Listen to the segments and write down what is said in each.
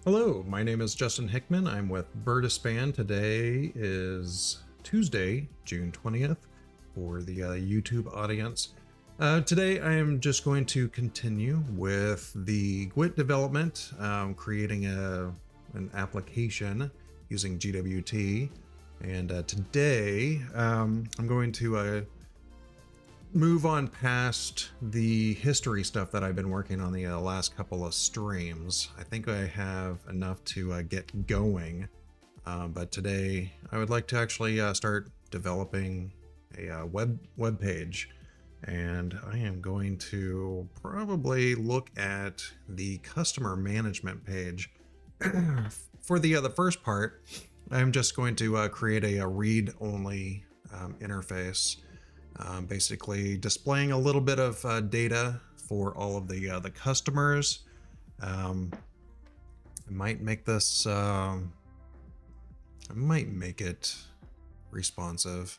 Hello, my name is Justin Hickman. I'm with Birdispan. Today is Tuesday, June 20th for the YouTube audience. Today I am just going to continue with the GWT development, creating an application using GWT. And today I'm going to move on past the history stuff that I've been working on the last couple of streams. I think I have enough to get going, but today I would like to actually start developing a web page, and I am going to probably look at the customer management page. For the first part, I'm just going to create a read-only interface. Basically displaying a little bit of data for all of the customers. I might make this, I might make it responsive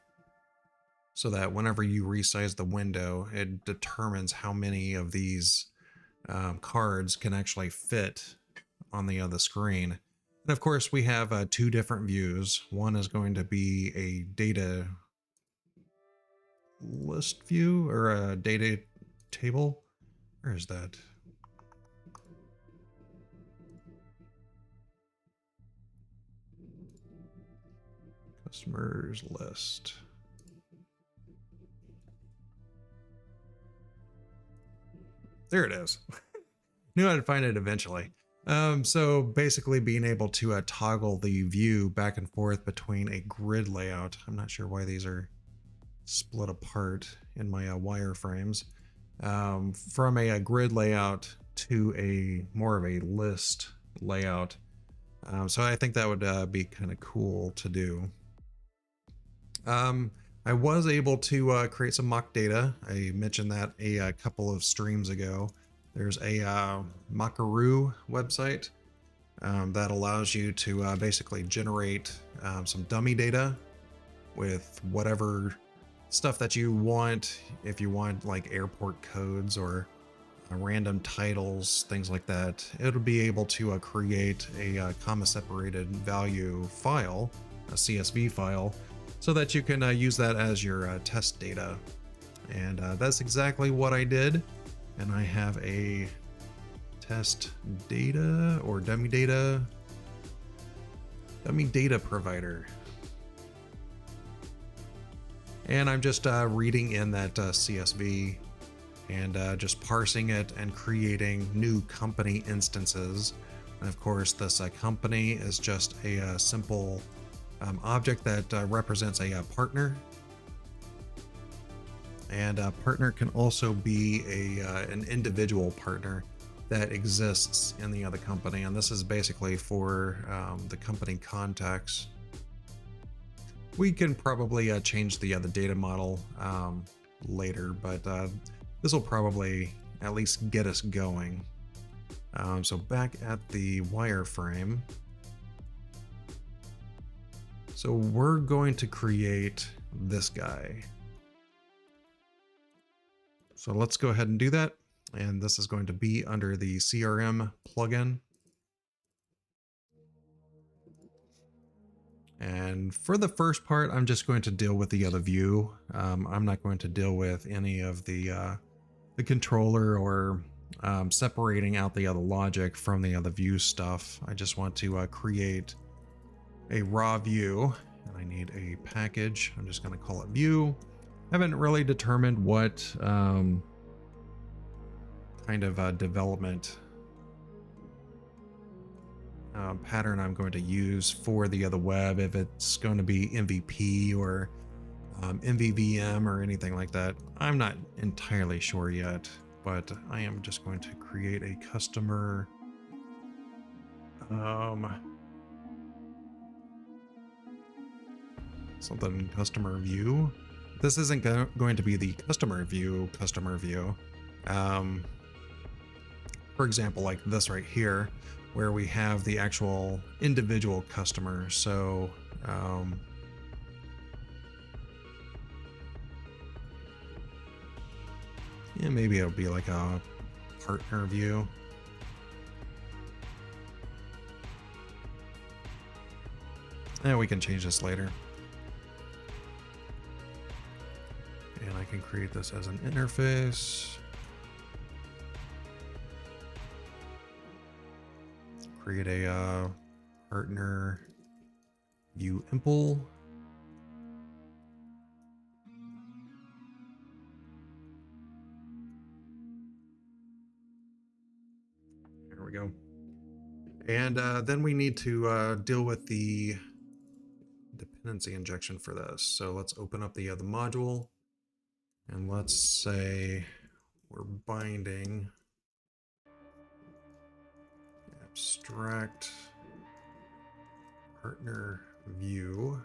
so that whenever you resize the window, it determines how many of these cards can actually fit on the other screen. And of course, we have two different views. One is going to be a data list view or a data table. Where is that? Customers list. There it is. Knew I'd find it eventually. So basically being able to toggle the view back and forth between a grid layout. I'm not sure why these are split apart in my wireframes, from a grid layout to a more of a list layout. So I think that would be kind of cool to do. I was able to create some mock data. I mentioned that a couple of streams ago. There's a Mockaroo website that allows you to basically generate some dummy data with whatever stuff that you want. If you want like airport codes or random titles, things like that, it'll be able to create a comma separated value file, a CSV file, so that you can use that as your test data. And that's exactly what I did. And I have a test data or dummy data provider. And I'm just reading in that CSV and just parsing it and creating new company instances. And of course, this company is just a simple object that represents a partner. And a partner can also be an individual partner that exists in the other company. And this is basically for the company contacts. We can probably change the data model later, but this will probably at least get us going. So back at the wireframe. So we're going to create this guy. So let's go ahead and do that. And this is going to be under the CRM plugin. And for the first part, I'm just going to deal with the other view. I'm not going to deal with any of the controller or separating out the other logic from the other view stuff. I just want to create a raw view, and I need a package. I'm just going to call it view. I haven't really determined what kind of development pattern I'm going to use for the other web, if it's going to be MVP or MVVM or anything like that. I'm not entirely sure yet, but I am just going to create a customer something customer view. This isn't going to be the customer view. For example, like this right here, where we have the actual individual customer. So yeah, maybe it'll be like a partner view. And we can change this later. And I can create this as an interface. Create a partner view impl. There we go. And then we need to deal with the dependency injection for this. So let's open up the module, and let's say we're binding abstract partner view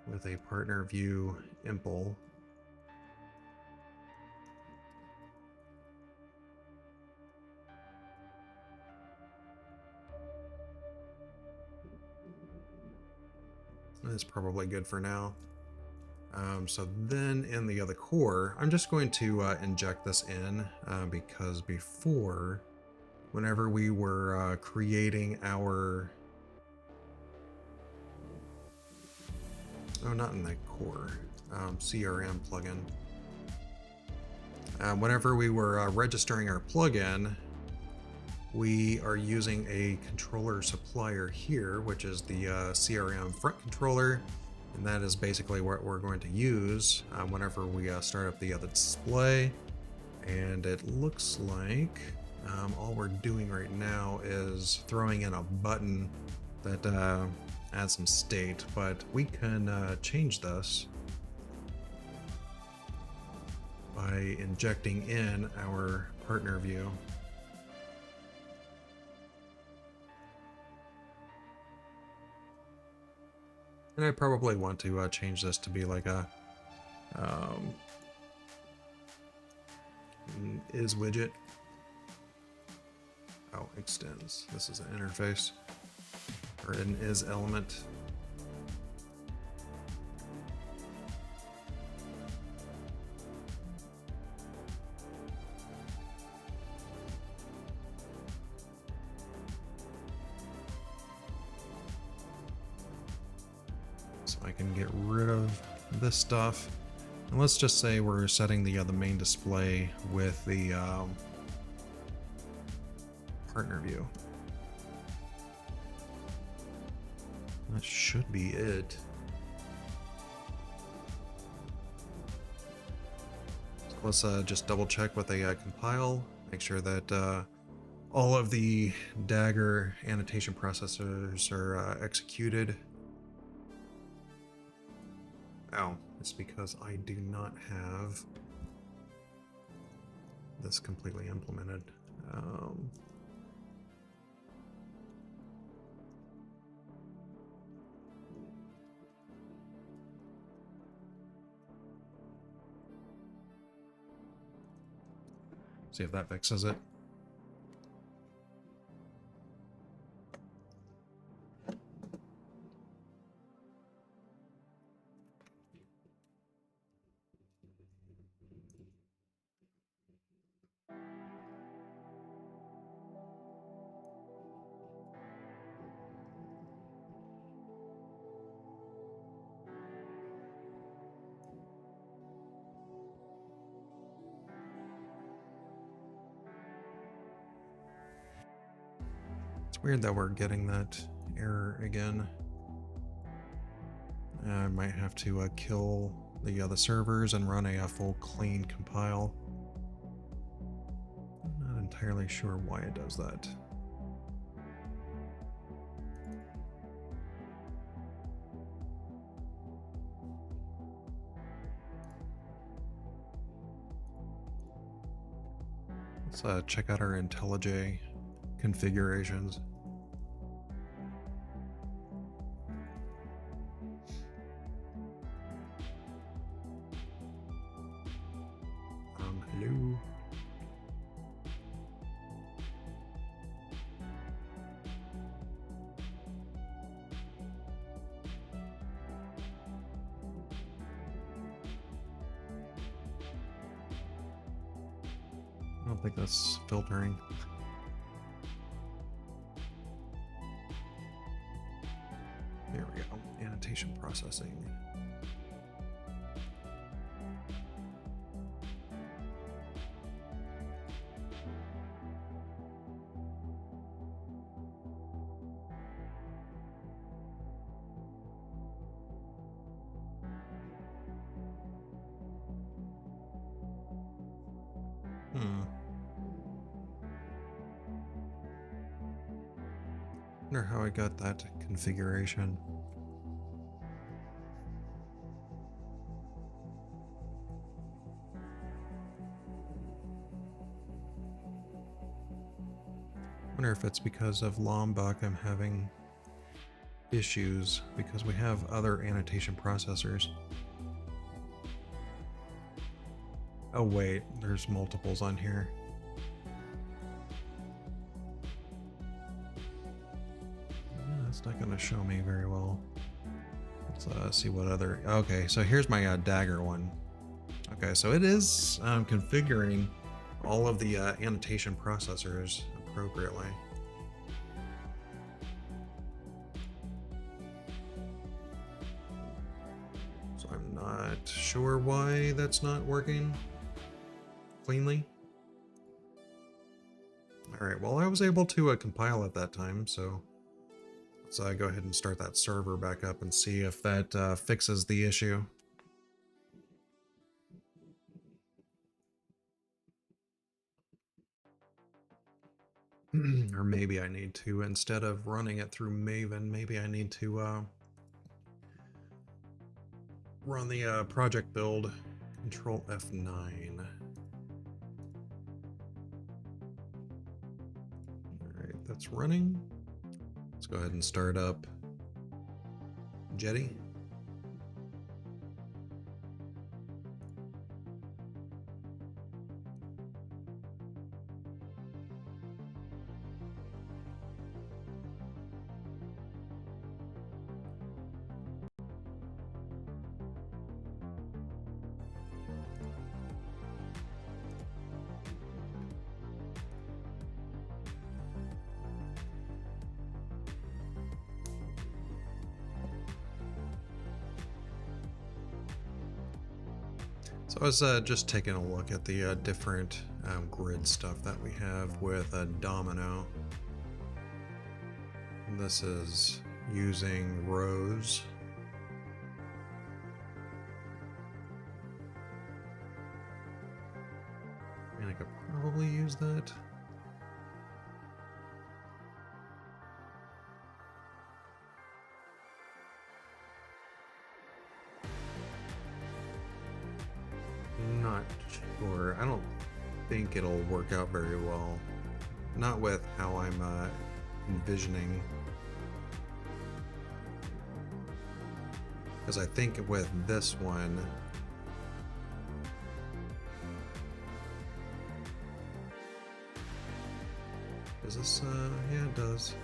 with a partner view impl. That's probably good for now. So then in the other core, I'm just going to inject this in because before, whenever we were creating our, not in that core, CRM plugin. Whenever we were registering our plugin, we are using a controller supplier here, which is the CRM front controller. And that is basically what we're going to use whenever we start up the other display. And it looks like all we're doing right now is throwing in a button that adds some state, but we can change this by injecting in our partner view. And I probably want to change this to be like a is widget. Oh, extends. This is an interface or an is element. So I can get rid of this stuff. And let's just say we're setting the main display with the partner view. That should be it. So let's just double check with a compile, make sure that all of the Dagger annotation processors are executed. Oh, it's because I do not have this completely implemented. See if that fixes it. It's weird that we're getting that error again. I might have to kill the servers and run a full clean compile. I'm not entirely sure why it does that. Let's check out our IntelliJ configurations. Hello. I don't think that's filtering. There we go. Annotation processing. Wonder how I got that configuration. Wonder if it's because of Lombok I'm having issues, because we have other annotation processors. Oh wait, there's multiples on here. It's not going to show me very well. Let's see what other... Okay, so here's my dagger one. Okay, so it is configuring all of the annotation processors appropriately. So I'm not sure why that's not working cleanly. Alright, well I was able to compile at that time, so let's go ahead and start that server back up and see if that fixes the issue. Or maybe I need to, instead of running it through Maven, maybe I need to run the project build, Control F9. Alright, that's running. Let's go ahead and start up Jetty. So I was just taking a look at the different grid stuff that we have with Domino. And this is using rows. And I could probably use that. Not sure. I don't think it'll work out very well. Not with how I'm envisioning. Because I think with this one, does this, yeah, it does.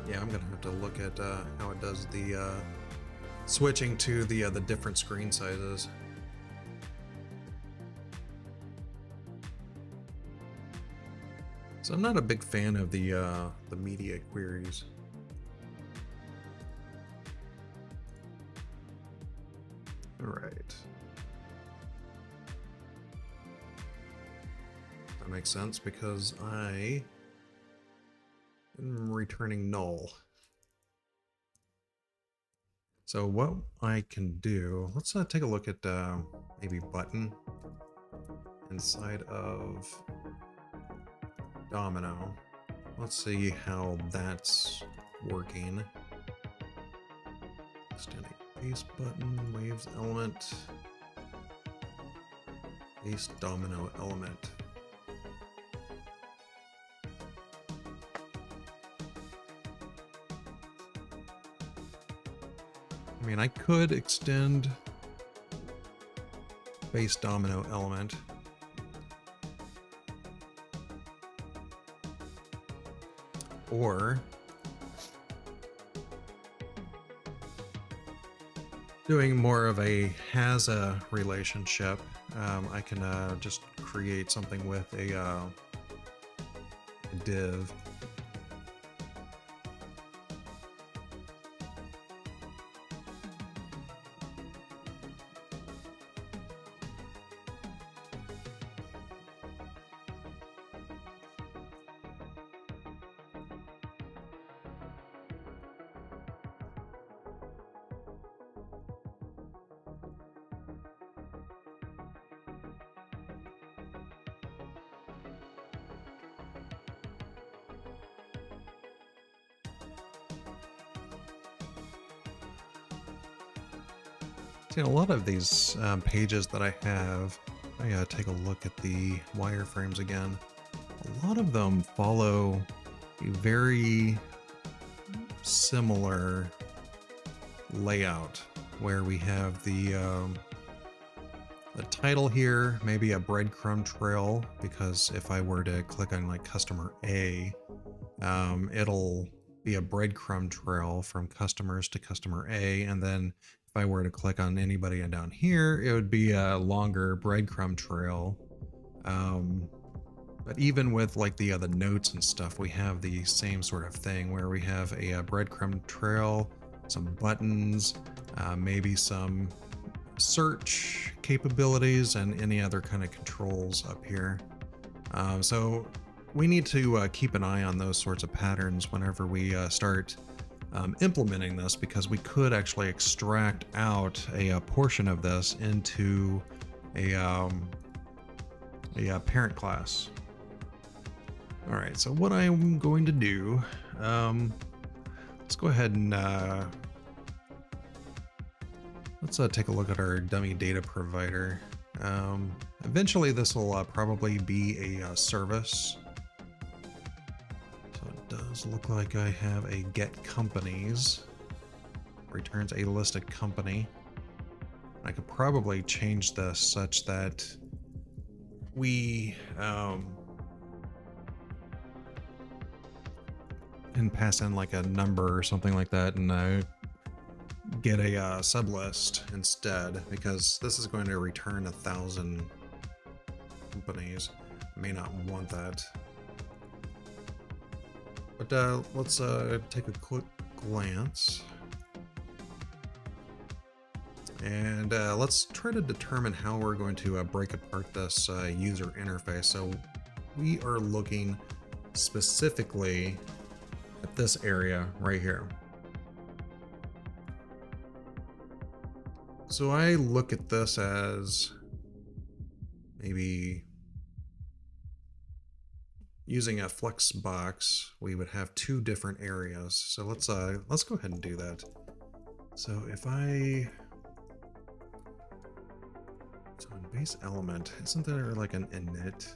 Yeah, I'm gonna have to look at how it does the switching to the different screen sizes. So I'm not a big fan of the media queries. All right. That makes sense because I am returning null. So what I can do, let's take a look at maybe button inside of Domino. Let's see how that's working. Extending base button, waves element, base domino element. I mean, I could extend base domino element. Or doing more of a has a relationship, I can just create something with a div. See, a lot of these pages that I have, I gotta take a look at the wireframes again. A lot of them follow a very similar layout where we have the title here, maybe a breadcrumb trail, because if I were to click on like customer A, it'll be a breadcrumb trail from customers to customer A, and then if I were to click on anybody and down here, it would be a longer breadcrumb trail. But even with like the other notes and stuff, we have the same sort of thing where we have a breadcrumb trail, some buttons, maybe some search capabilities, and any other kind of controls up here. So we need to keep an eye on those sorts of patterns whenever we start implementing this, because we could actually extract out a portion of this into a parent class. All right, so what I'm going to do, let's go ahead and let's take a look at our dummy data provider. Eventually this will probably be a service. So it does look like I have a get companies, returns a listed company. I could probably change this such that we can pass in like a number or something like that, and get a sub list instead, because this is going to return 1,000 companies. May not want that, but let's take a quick glance, and let's try to determine how we're going to break apart this user interface. So we are looking specifically at this area right here. So I look at this as maybe using a flex box, we would have two different areas. So let's go ahead and do that. So if in base element, isn't there like an init?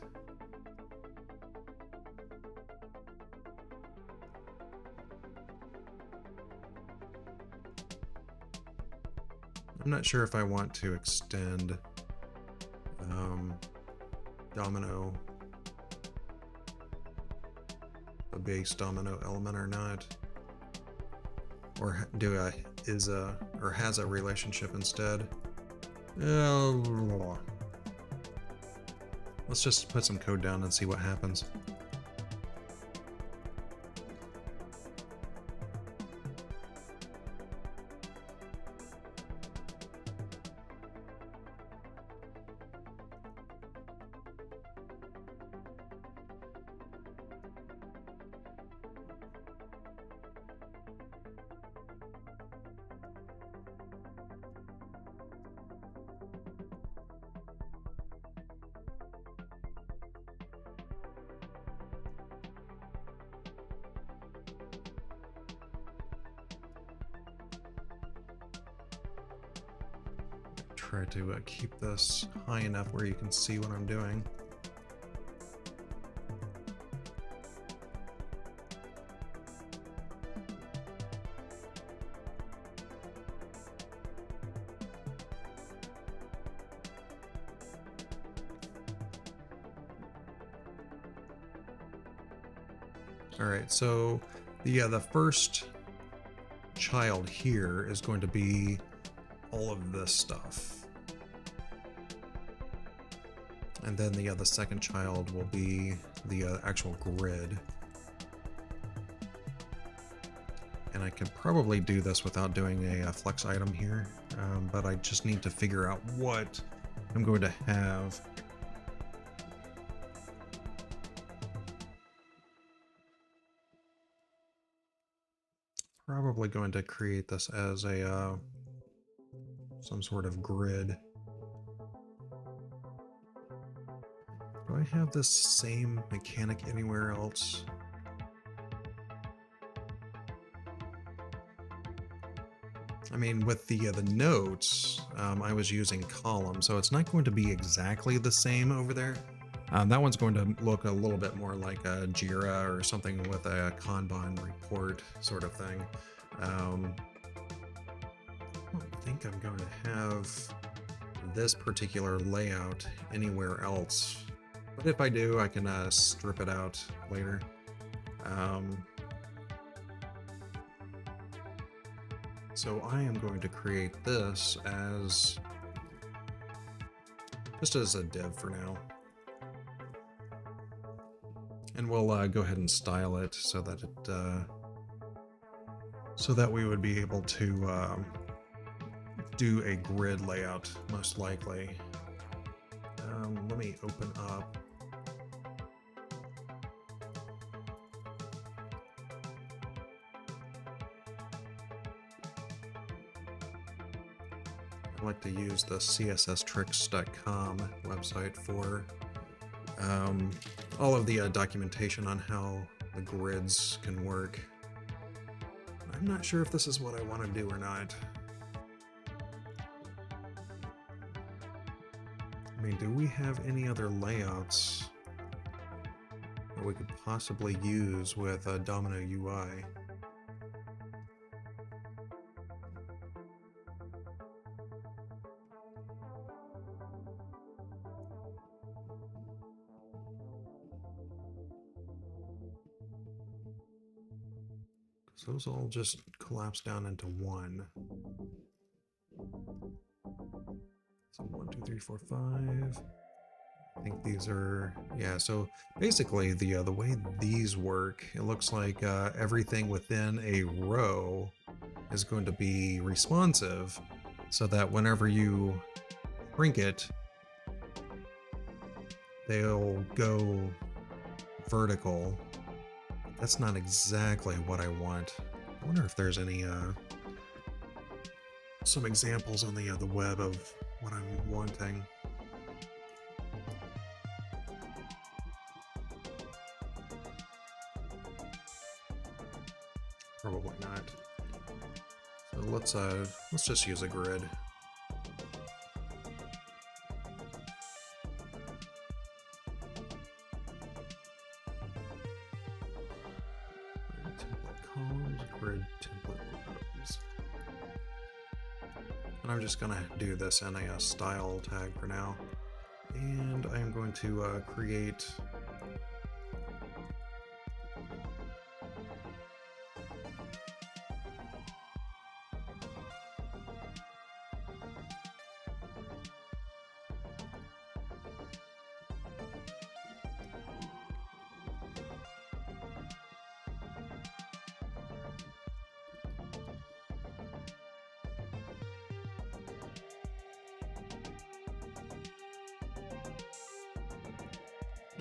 I'm not sure if I want to extend domino, a base domino element or not, or do a is a or has a relationship instead. Let's just put some code down and see what happens. Try to keep this high enough where you can see what I'm doing. All right, so the first child here is going to be all of this stuff. And then the second child will be the actual grid. And I can probably do this without doing a flex item here, but I just need to figure out what I'm going to have. Probably going to create this as a some sort of grid. Do I have this same mechanic anywhere else? I mean, with the notes, I was using columns, so it's not going to be exactly the same over there. That one's going to look a little bit more like a Jira or something with a Kanban report sort of thing. I don't think I'm going to have this particular layout anywhere else, but if I do, I can strip it out later. So I am going to create this as just as a div for now. And we'll go ahead and style it so that it so that we would be able to do a grid layout, most likely. Let me open up. I like to use the csstricks.com website for all of the documentation on how the grids can work. I'm not sure if this is what I want to do or not. I mean, do we have any other layouts that we could possibly use with Domino UI? So those all just collapse down into one. So 1, 2, 3, 4, 5. I think these are, yeah, so basically the way these work, it looks like everything within a row is going to be responsive, so that whenever you shrink it, they'll go vertical. That's not exactly what I want. I wonder if there's any some examples on the web of what I'm wanting. Probably not. So let's just use a grid. Template columns, grid template rows. And I'm just gonna do this in a style tag for now. And I am going to create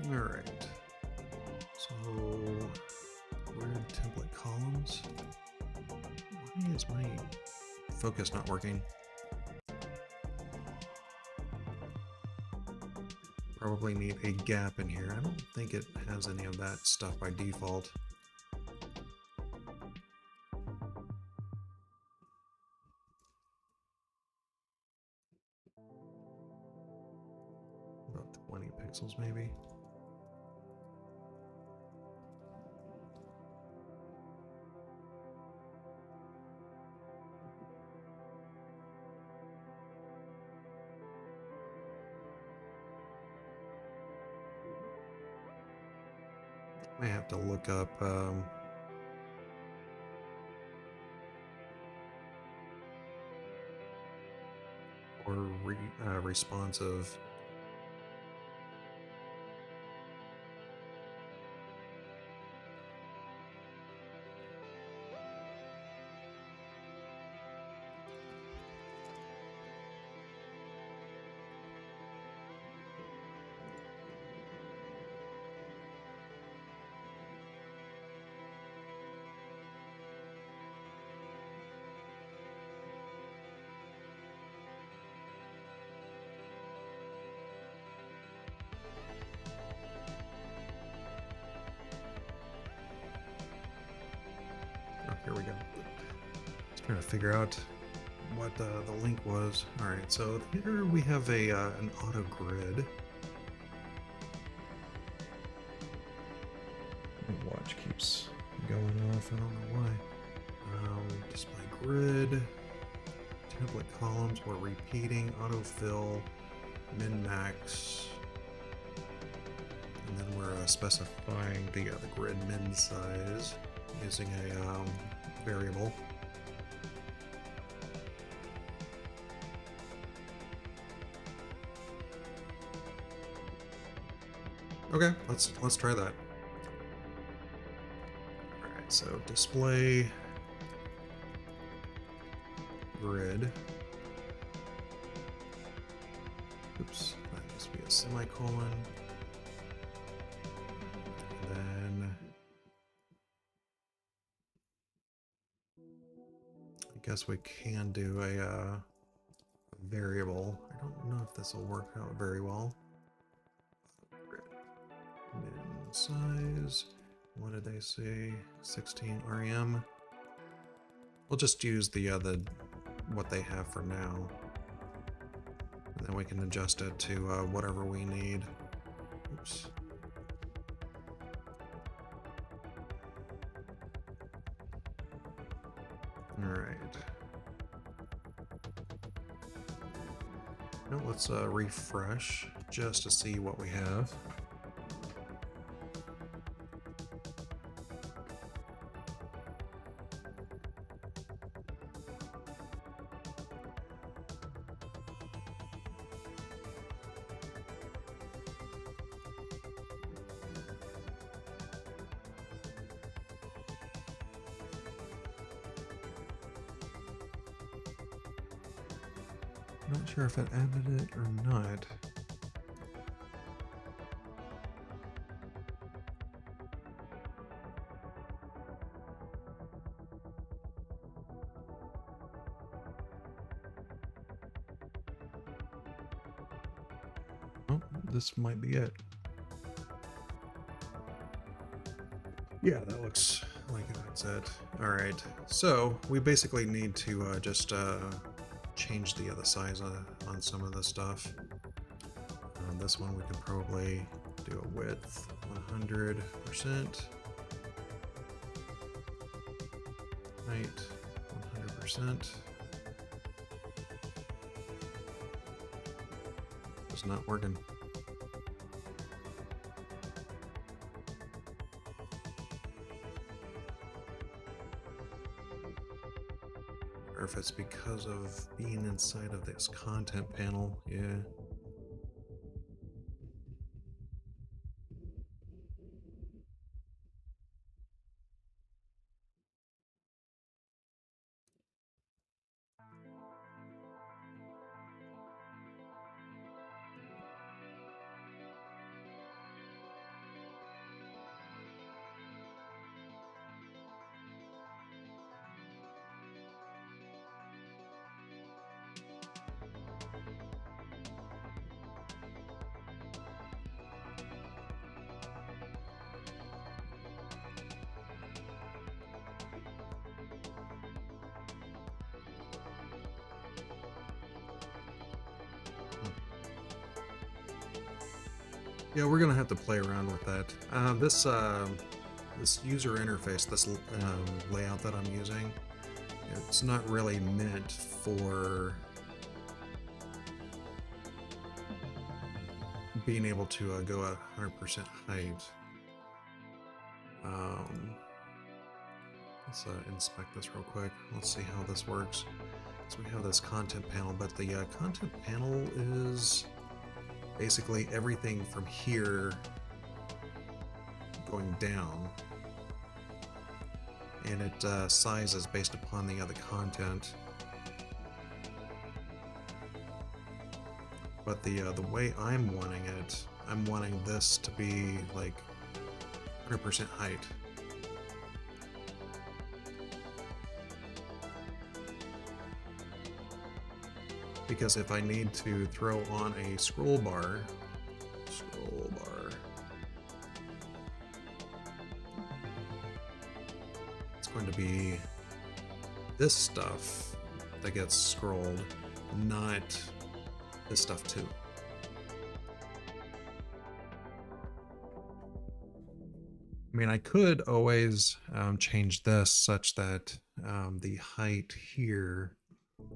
all right. So grid template columns. Why is my focus not working? Probably need a gap in here. I don't think it has any of that stuff by default. About 20 pixels maybe. I have to look up or responsive. Oh, here we go. Just trying to figure out what the link was. All right, so here we have an auto grid. My watch keeps going off. I don't know why. Display grid, template columns. We're repeating autofill, min max, and then we're specifying the grid min size using a variable. Okay, let's try that. All right, so display grid. Oops, that needs to be a semicolon. And then I guess we can do a variable. I don't know if this will work out very well. Min size. What did they say? 16 rem. We'll just use the what they have for now, and then we can adjust it to whatever we need. Oops. All right. Now let's refresh just to see what we have. Not sure if it added it or not. Oh, this might be it. Yeah, that looks like that's it. All right, so we basically need to just change the other size on some of the stuff. On this one, we can probably do a width 100%, height 100%. It's not working. Or if it's because of being inside of this content panel, yeah. Yeah, we're gonna have to play around with that. This user interface, this layout that I'm using, it's not really meant for being able to go at 100% height. Let's inspect this real quick. Let's see how this works. So we have this content panel, but the content panel is basically everything from here going down, and it sizes based upon the other content. But the way I'm wanting it, I'm wanting this to be like 100% height. Because if I need to throw on a scroll bar, it's going to be this stuff that gets scrolled, not this stuff too. I mean, I could always change this such that the height here,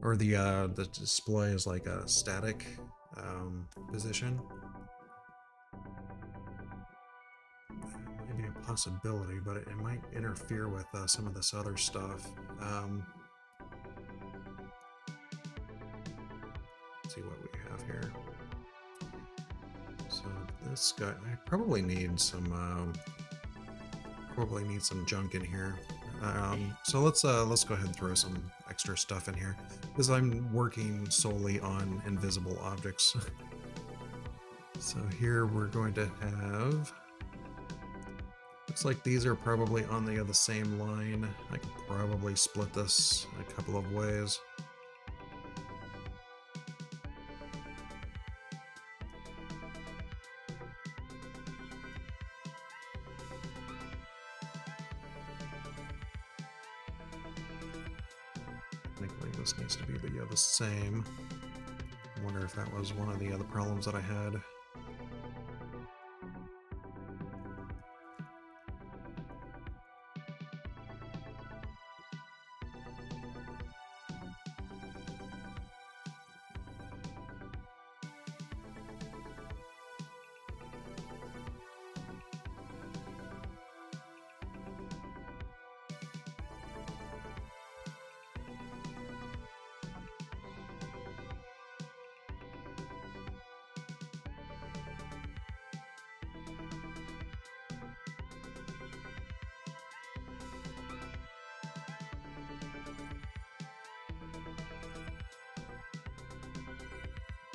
or the display is like a static position. That might be a possibility, but it might interfere with some of this other stuff. Let's see what we have here. So this guy, I probably need some junk in here. So let's go ahead and throw some extra stuff in here, because I'm working solely on invisible objects. So here we're going to have, looks like these are probably on the other same line. I could probably split this a couple of ways. This needs to be the same. I wonder if that was one of the other problems that I had.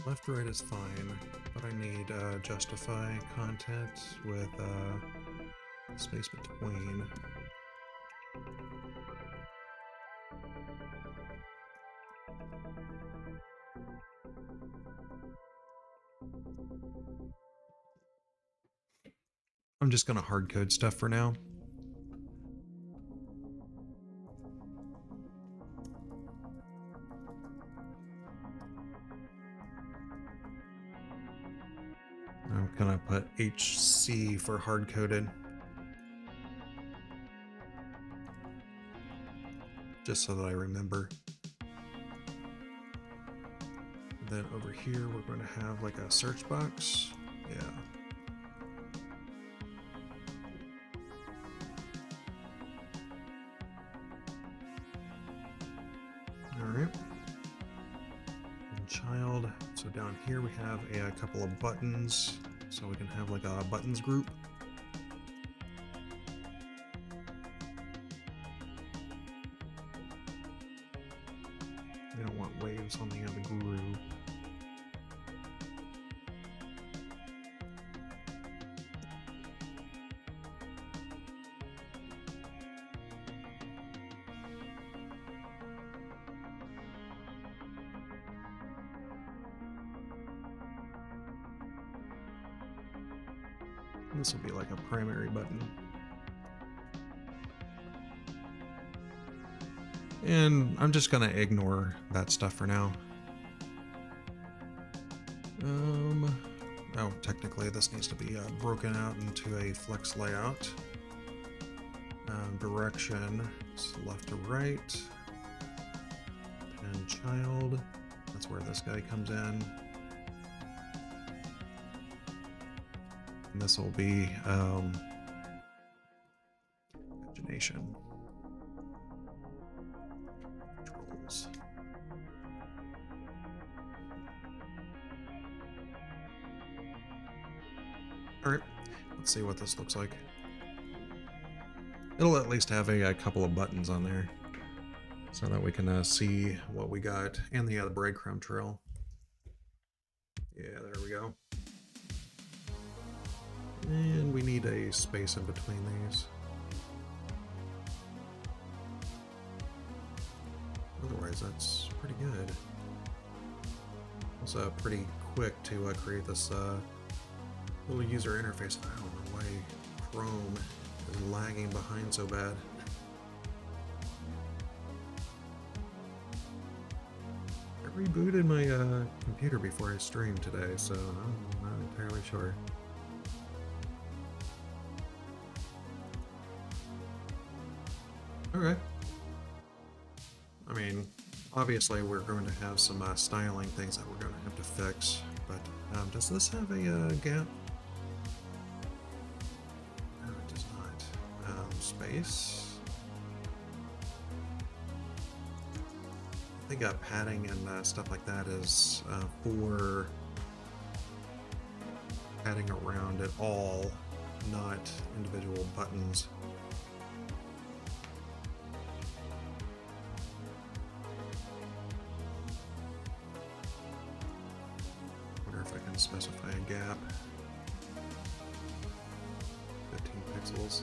Left right is fine, but I need justify content with space between. I'm just going to hard code stuff for now. I'm gonna put HC for hard coded, just so that I remember. And then over here we're going to have like a search box. Yeah. All right. And child. So down here we have a couple of buttons, so we can have like a buttons group. We don't want waves on the other guru. This will be like a primary button. And I'm just gonna ignore that stuff for now. Oh, technically this needs to be broken out into a flex layout. Direction, it's left to right. And child, that's where this guy comes in. And this will be pagination. Controls. Alright, let's see what this looks like. It'll at least have a couple of buttons on there so that we can see what we got, and the breadcrumb trail. Yeah, there we go. And we need a space in between these. Otherwise, that's pretty good. It's pretty quick to create this little user interface. I don't know why Chrome is lagging behind so bad. I rebooted my computer before I streamed today, so I'm not entirely sure. Okay. I mean, obviously we're going to have some styling things that we're going to have to fix, but does this have a gap? No, it does not. Space? I think padding and stuff like that is for padding around it all, not individual buttons. Specify a gap. 15 pixels.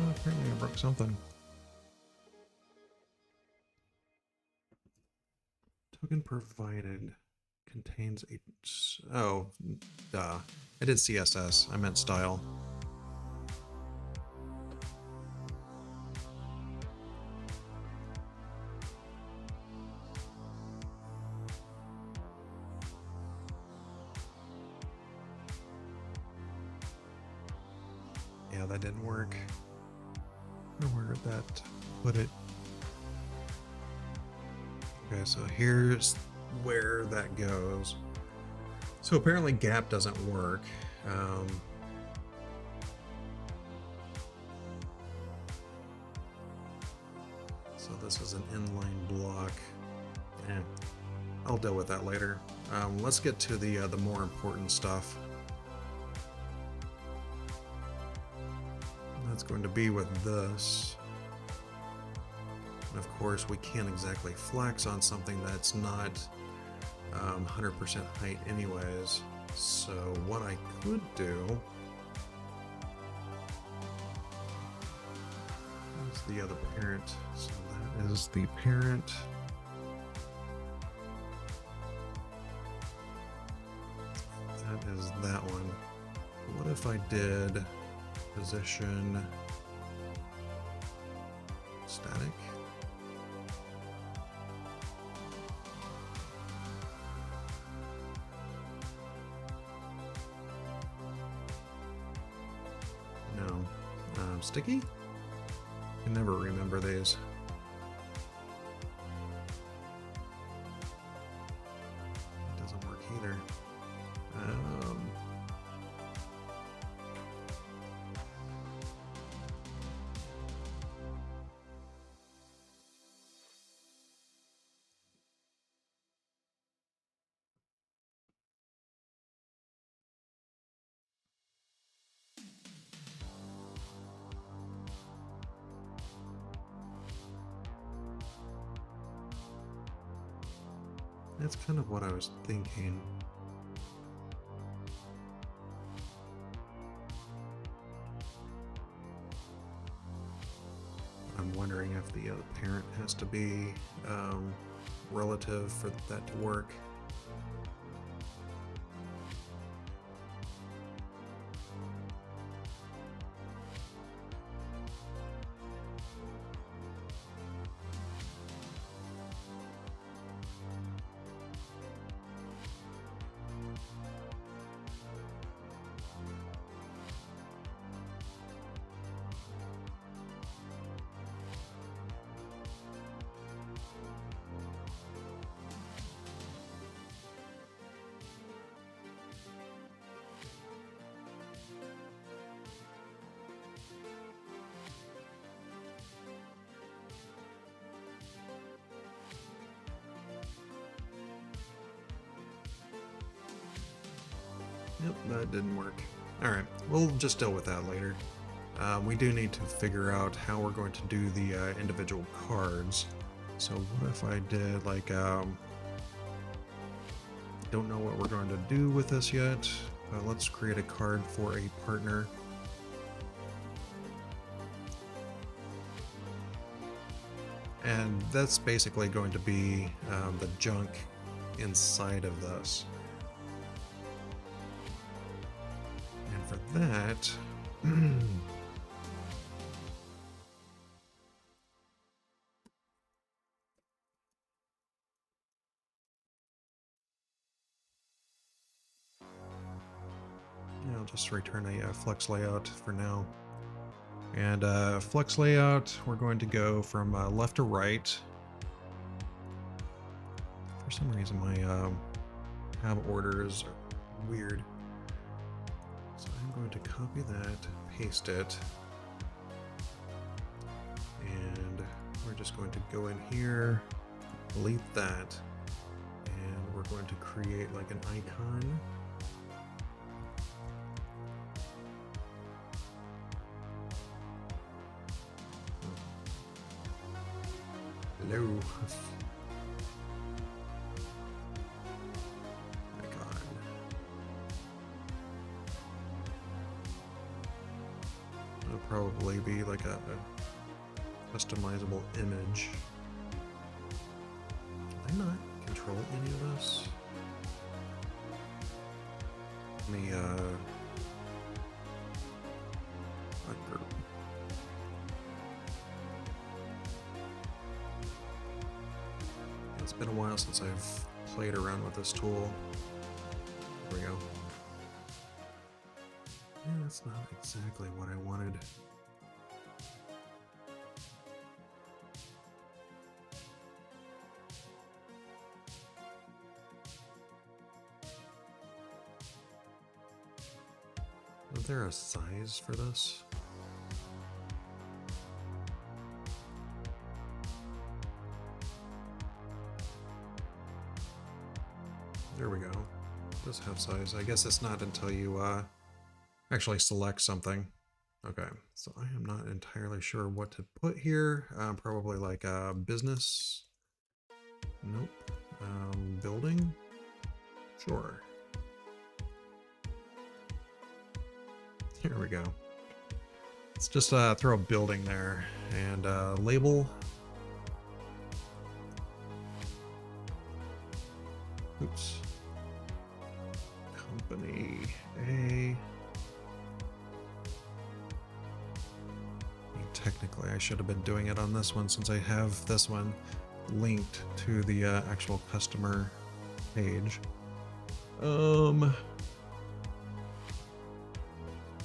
Apparently I broke something. Token provided contains a... Oh, duh. I did CSS. I meant style. Yeah, that didn't work. I don't know where that put it. Okay, so here's where that goes. So apparently gap doesn't work. So this is an inline block. I'll deal with that later. Let's get to the more important stuff. That's going to be with this. And of course, we can't exactly flex on something that's not 100% height anyways. So what I could do is the other parent. So that is the parent. That is that one. What if I did position static? No. Sticky? I can never remember these. It doesn't work either. That's kind of what I was thinking. I'm wondering if the parent has to be relative for that to work. Yep, that didn't work. All right, we'll just deal with that later. We do need to figure out how we're going to do the individual cards. So what if I did like, don't know what we're going to do with this yet, but let's create a card for a partner. And that's basically going to be the junk inside of this. And for that, I'll just return a flex layout for now. And flex layout, we're going to go from left to right. For some reason, my tab orders are weird. So I'm going to copy that, paste it, and we're just going to go in here, delete that, and we're going to create like an icon. Hello. Icon. It'll probably be like a customizable image. Can I not control any of this? Let me group. It's been a while since I've played around with this tool. There we go. Yeah, that's not exactly what I wanted. Is there a size for this? There we go. It does have size. I guess it's not until you actually select something. Okay, so I am not entirely sure what to put here. Probably like a business. Nope. Building. Sure. Here we go. Let's just throw a building there and label. Oops. Company A. Technically, I should have been doing it on this one since I have this one linked to the actual customer page.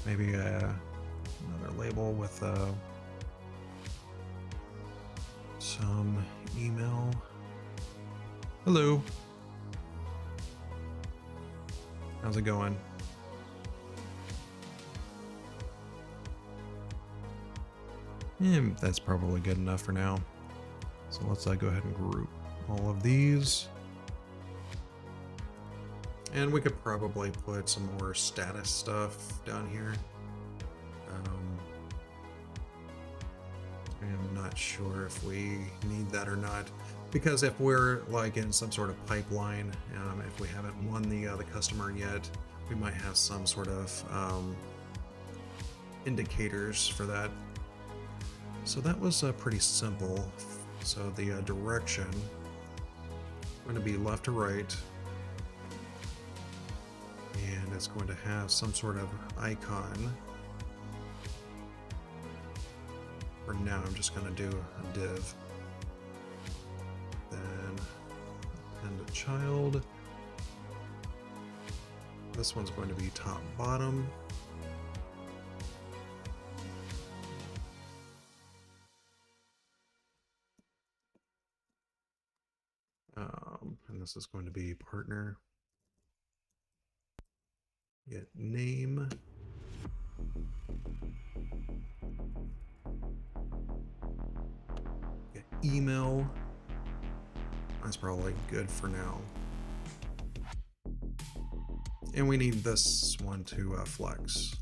Maybe another label with some email. Hello. How's it going? That's probably good enough for now. So let's go ahead and group all of these. And we could probably put some more status stuff down here. I'm not sure if we need that or not, because if we're like in some sort of pipeline, if we haven't won the customer yet, we might have some sort of indicators for that. So that was pretty simple. So the direction going to be left to right, and it's going to have some sort of icon. For now, I'm just going to do a div. Then append a child. This one's going to be top bottom. And this is going to be partner. Get name. Get email. That's probably good for now. And we need this one to flex.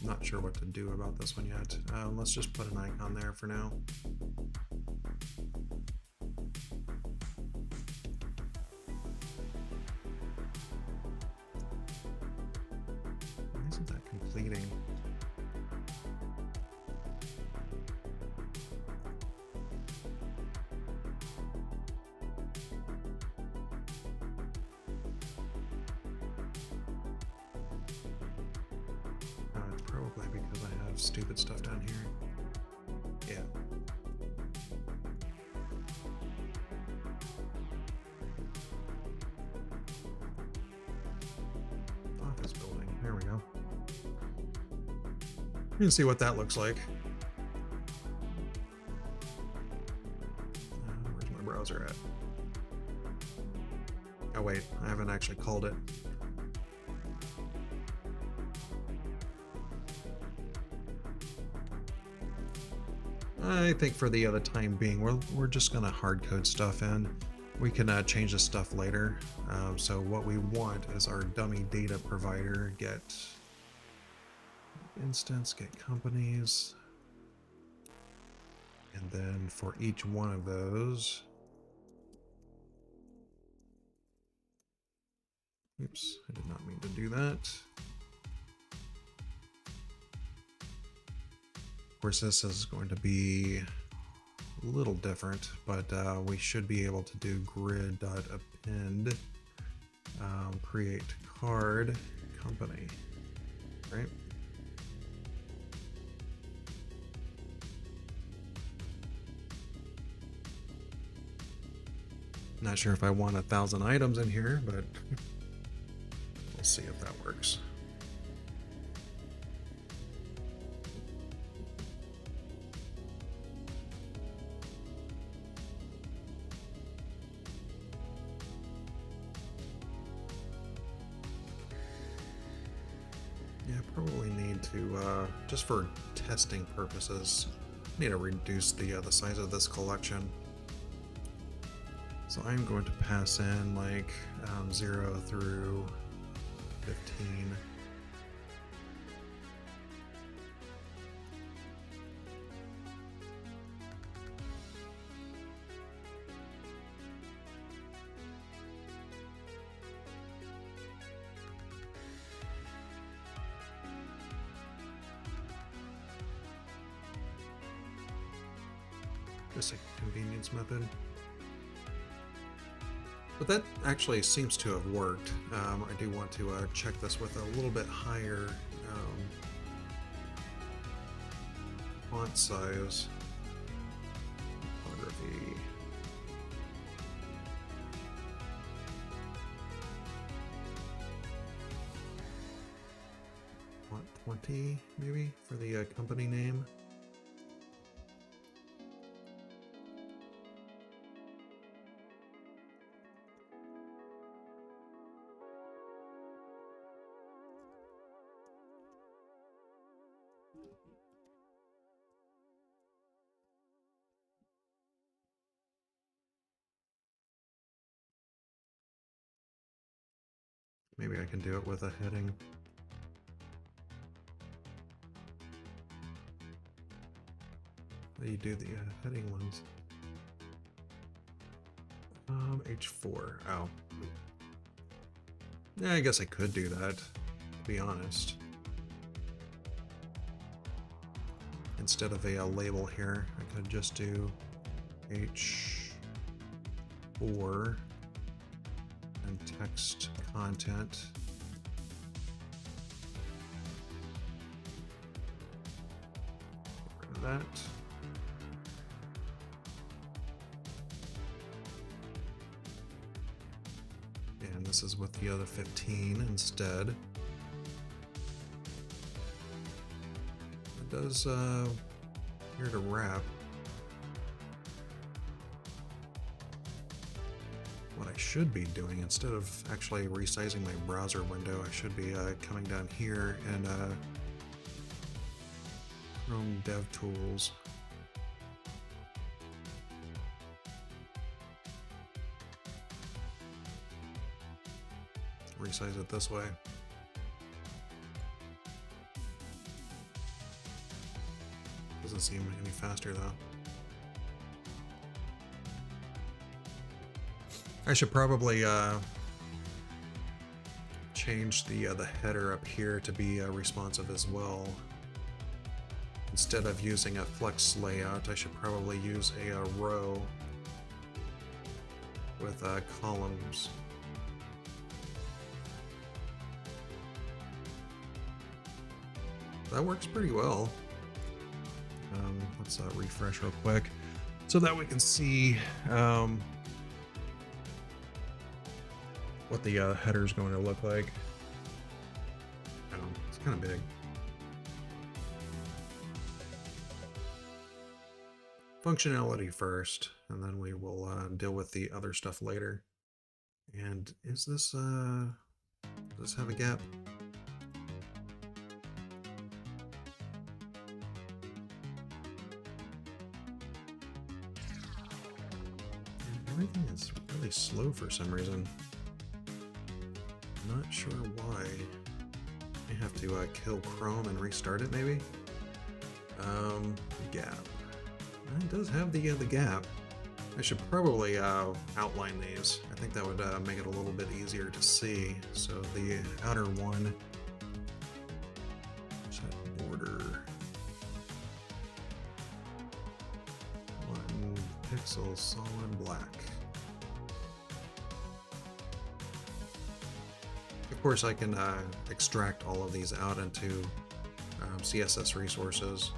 Not sure what to do about this one yet. Let's just put an icon there for now. Why isn't that completing? It's probably because I have stupid stuff down here. Yeah. Office building. There we go. You can see what that looks like. Where's my browser at? Oh wait, I haven't actually called it. I think for the time being, we're just gonna hard code stuff in. We can change this stuff later. So what we want is our dummy data provider, get instance, get companies. And then for each one of those, oops, I did not mean to do that. Of course, this is going to be a little different, but we should be able to do grid.append, create card company, right? Not sure if I want 1,000 items in here, but we'll see if that works. Yeah, probably need to, just for testing purposes, need to reduce the size of this collection. So I'm going to pass in like 0 through 15. Just a convenience method. But that actually seems to have worked. I do want to check this with a little bit higher font size. Typography. Font 20 maybe for the company name. Maybe I can do it with a heading. How do you do the heading ones? H4. Oh. Yeah, I guess I could do that, to be honest. Instead of a label here, I could just do H4 and text content. Get rid of that. And this is with the other 15 instead. It does here to wrap. What I should be doing, instead of actually resizing my browser window, I should be coming down here and Chrome DevTools resize it this way. Doesn't seem any faster though. I should probably change the header up here to be responsive as well. Instead of using a flex layout, I should probably use a row with columns. That works pretty well. Let's refresh real quick so that we can see what the header is going to look like. It's kind of big. Functionality first, and then we will deal with the other stuff later. And is this, does this have a gap? Everything is really slow for some reason. Not sure why. I have to kill Chrome and restart it maybe? Gap. It does have the gap. I should probably outline these. I think that would make it a little bit easier to see. So the outer one, set border, 1 pixel solid black. Of course, I can extract all of these out into CSS resources.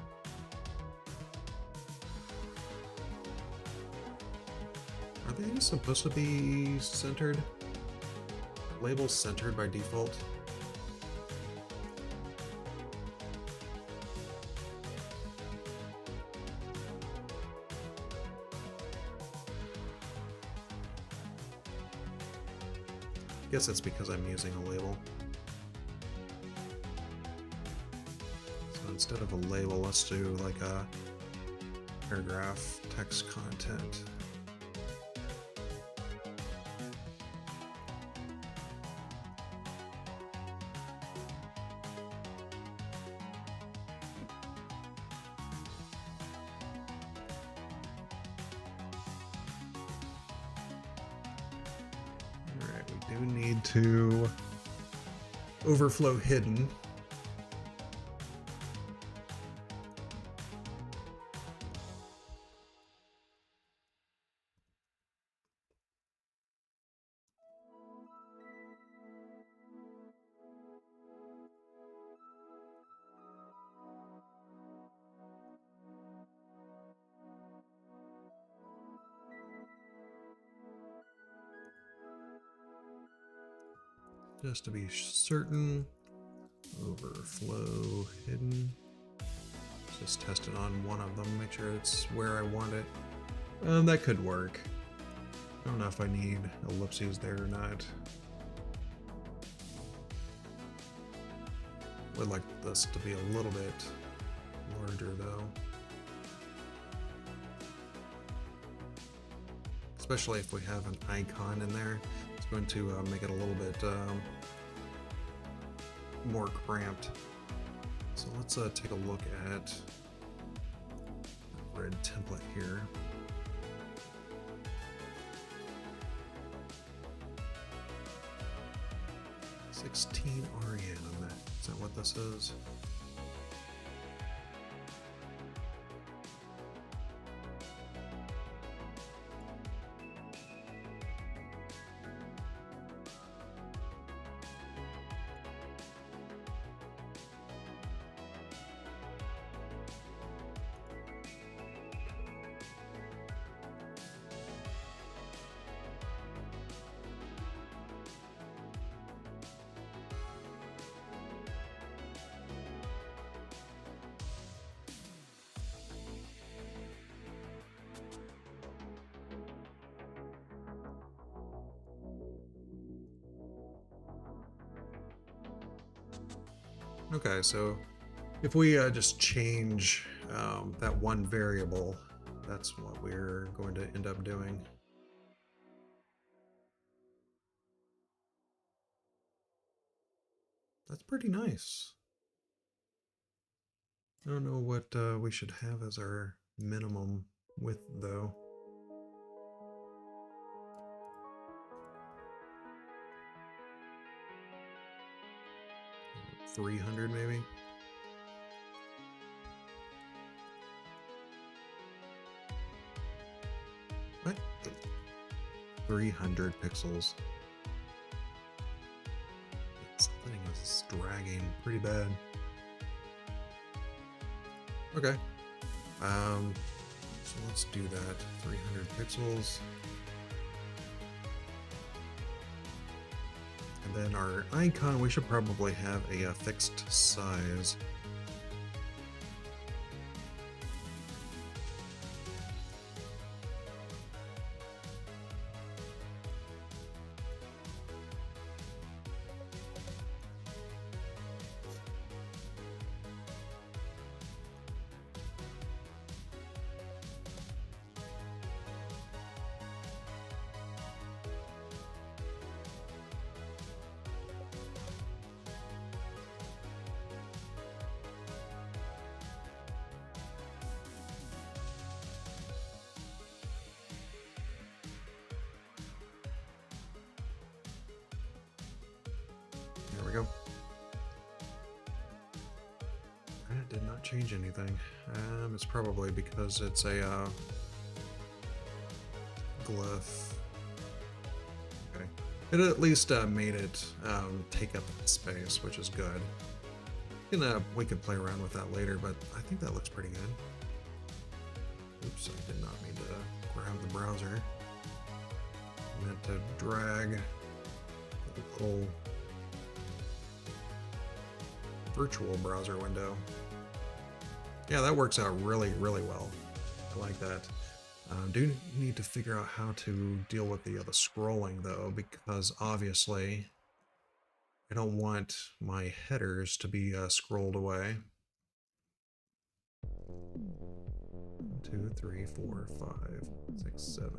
Are they supposed to be centered? Labels centered by default? I guess it's because I'm using a label. So instead of a label, let's do like a paragraph text content. We do need to overflow hidden. Just to be certain, overflow hidden. Let's just test it on one of them, make sure it's where I want it. That could work. I don't know if I need ellipses there or not. Would like this to be a little bit larger though. Especially if we have an icon in there. It's going to make it a little bit more cramped. So let's take a look at the red template here. $16 RN on that. Is that what this is? Okay, so if we just change that one variable, that's what we're going to end up doing. That's pretty nice. I don't know what we should have as our minimum width though. 300 maybe? What? 300 pixels. Something is dragging pretty bad. Okay. So let's do that. 300 pixels. And then our icon, we should probably have a fixed size. There we go. That did not change anything. It's probably because it's a glyph. Okay. It at least made it take up space, which is good. We can play around with that later, but I think that looks pretty good. Oops, I did not mean to grab the browser. I meant to drag the whole virtual browser window. Yeah, that works out really, really well. I like that. Do need to figure out how to deal with the scrolling though, because obviously I don't want my headers to be scrolled away. 1, 2, 3, 4, 5, 6, 7,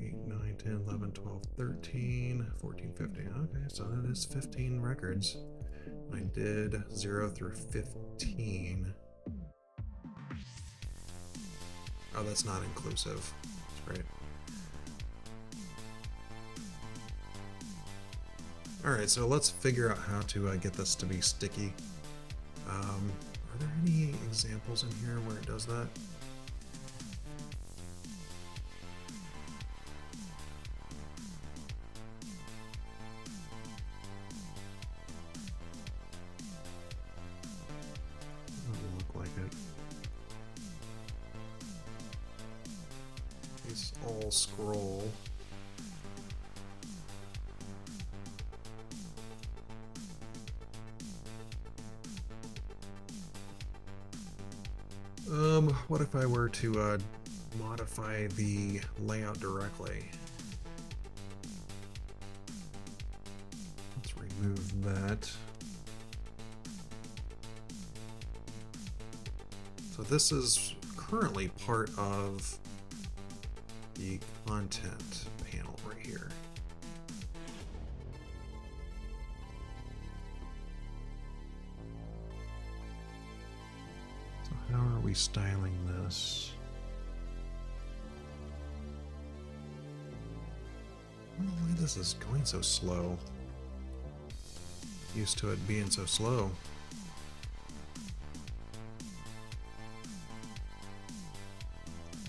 8, 9, 10, 11, 12, 13, 14, 15. Okay, so that is 15 records. I did 0 through 15. Oh, that's not inclusive. That's great. Alright, so let's figure out how to get this to be sticky. Are there any examples in here where it does that? Doesn't look like it. These all scroll. What if I were to modify the layout directly? Let's remove that. So this is currently part of the content panel right here. How are we styling this? I don't know why this is going so slow. Used to it being so slow.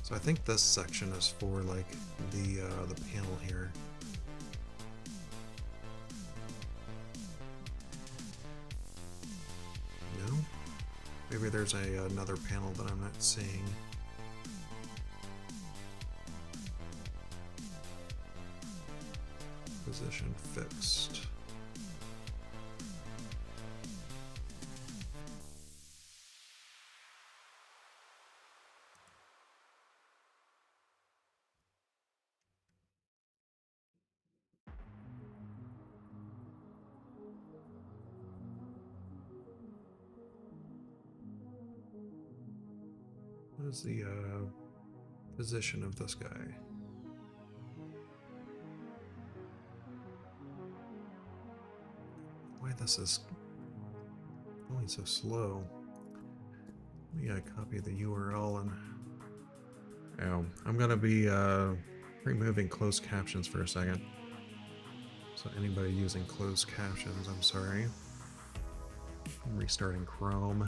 So I think this section is for like the panel here. No? Maybe there's another panel that I'm not seeing. Position fixed. What is the position of this guy? why this is going so slow. We gotta copy the URL and I'm gonna be removing closed captions for a second. So anybody using closed captions, I'm sorry. I'm restarting Chrome.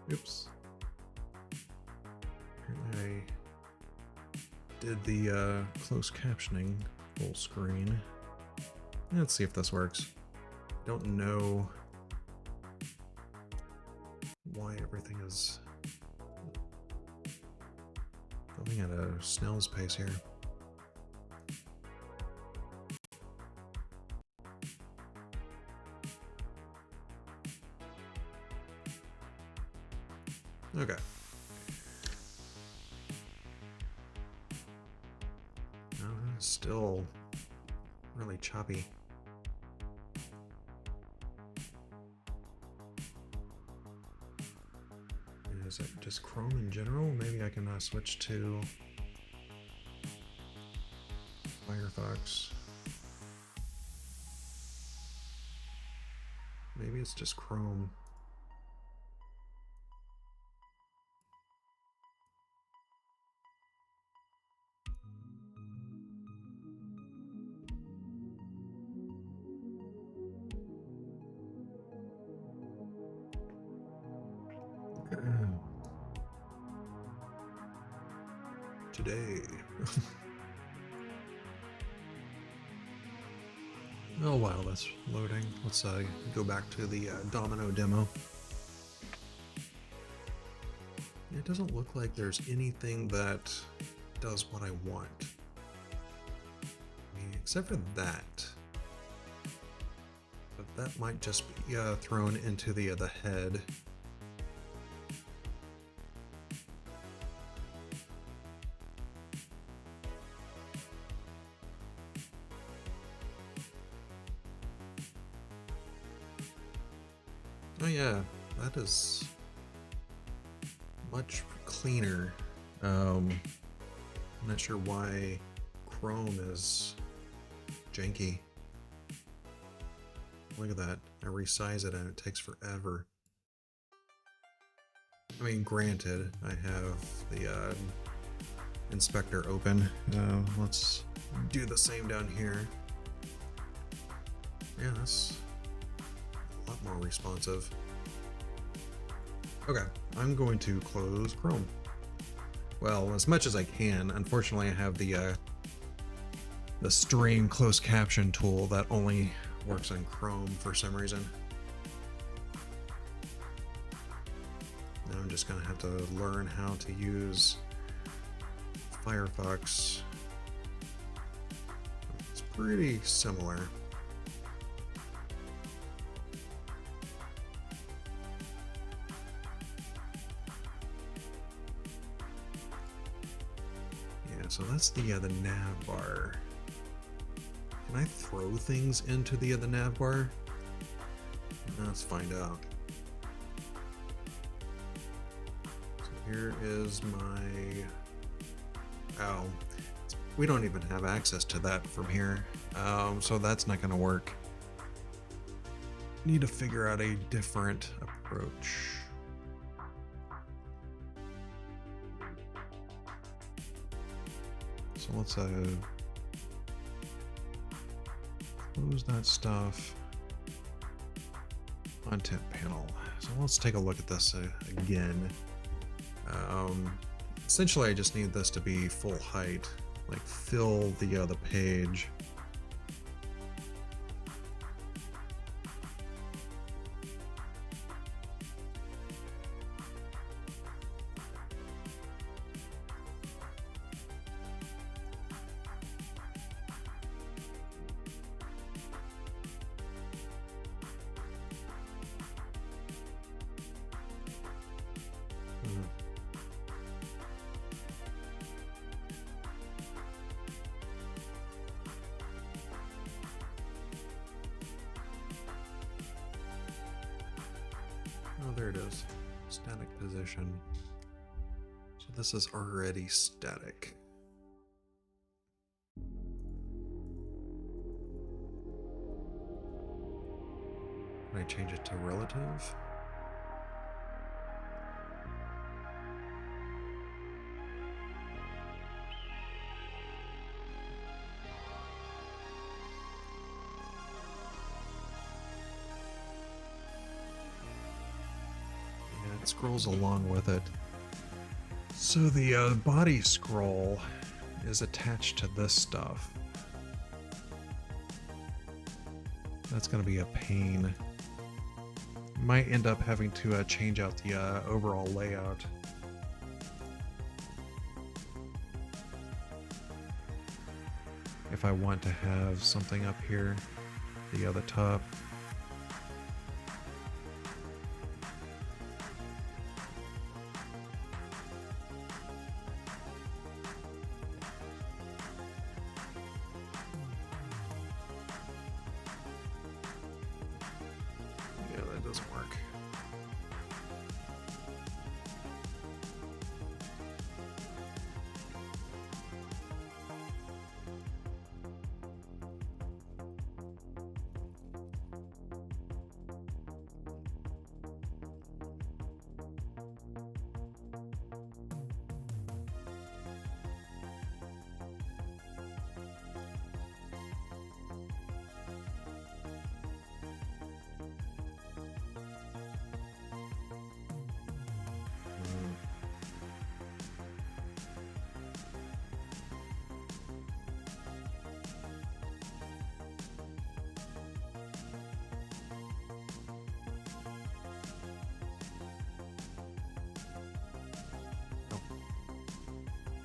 Oops. Apparently I did the closed captioning full screen. Let's see if this works. Don't know why everything is going at a snail's pace here. Okay. Still really choppy. Is it just Chrome in general? Maybe I can switch to Firefox. Maybe it's just Chrome. Today. Oh wow, that's loading. Let's go back to the domino demo. It doesn't look like there's anything that does what I want. I mean, except for that. But that might just be thrown into the head. Oh yeah, that is much cleaner. I'm not sure why Chrome is janky. Look at that. I resize it and it takes forever. I mean, granted, I have the inspector open. Let's do the same down here. Yeah, that's a lot more responsive. Okay, I'm going to close Chrome. Well, as much as I can. Unfortunately, I have the stream closed caption tool that only works on Chrome for some reason. Now I'm just gonna have to learn how to use Firefox. It's pretty similar. So that's the nav bar. Can I throw things into the nav bar? Let's find out. So here is my... Oh, we don't even have access to that from here. So that's not going to work. Need to figure out a different approach. So let's close that stuff. Content panel. So let's take a look at this again. Essentially, I just need this to be full height, like fill the page. Oh, there it is. Static position. So this is already static. Can I change it to relative? Yeah, it scrolls along with it. So the body scroll is attached to this stuff. That's going to be a pain. Might end up having to change out the overall layout. If I want to have something up here, the other top. Yeah, that doesn't work.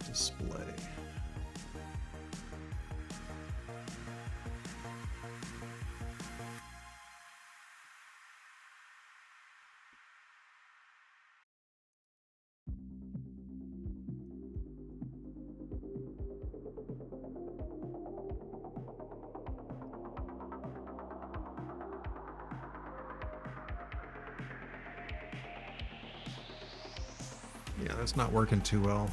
Display. Yeah, that's not working too well.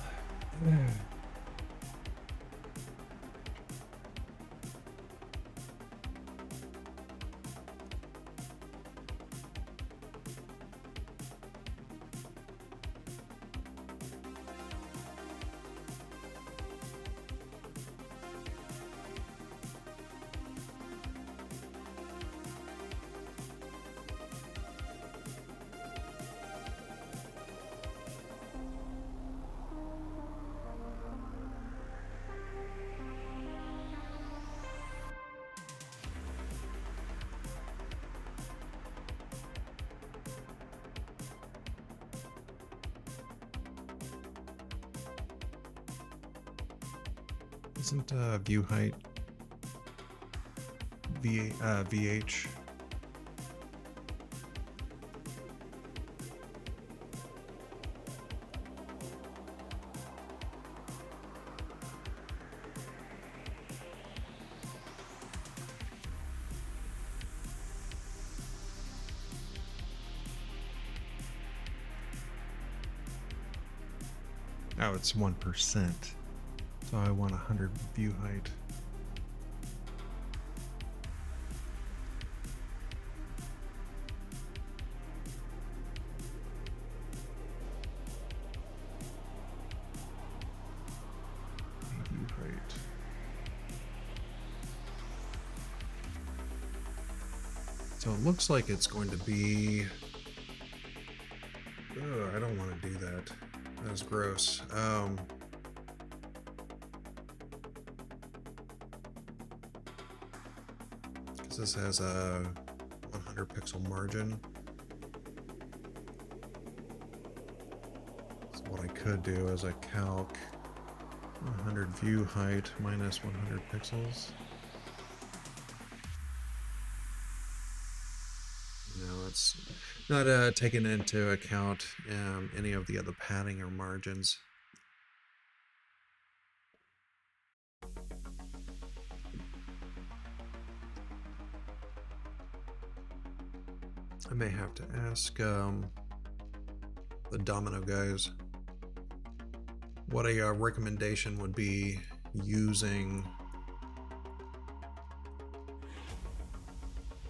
Isn't view height VH? Oh, it's 1%. So I want 100 view height. View height. So it looks like it's going to be... Ugh, I don't want to do that. That's gross. This has a 100 pixel margin. So what I could do is I calc 100 view height minus 100 pixels. No, it's not taking into account any of the other padding or margins. I may have to ask the domino guys. What a recommendation would be using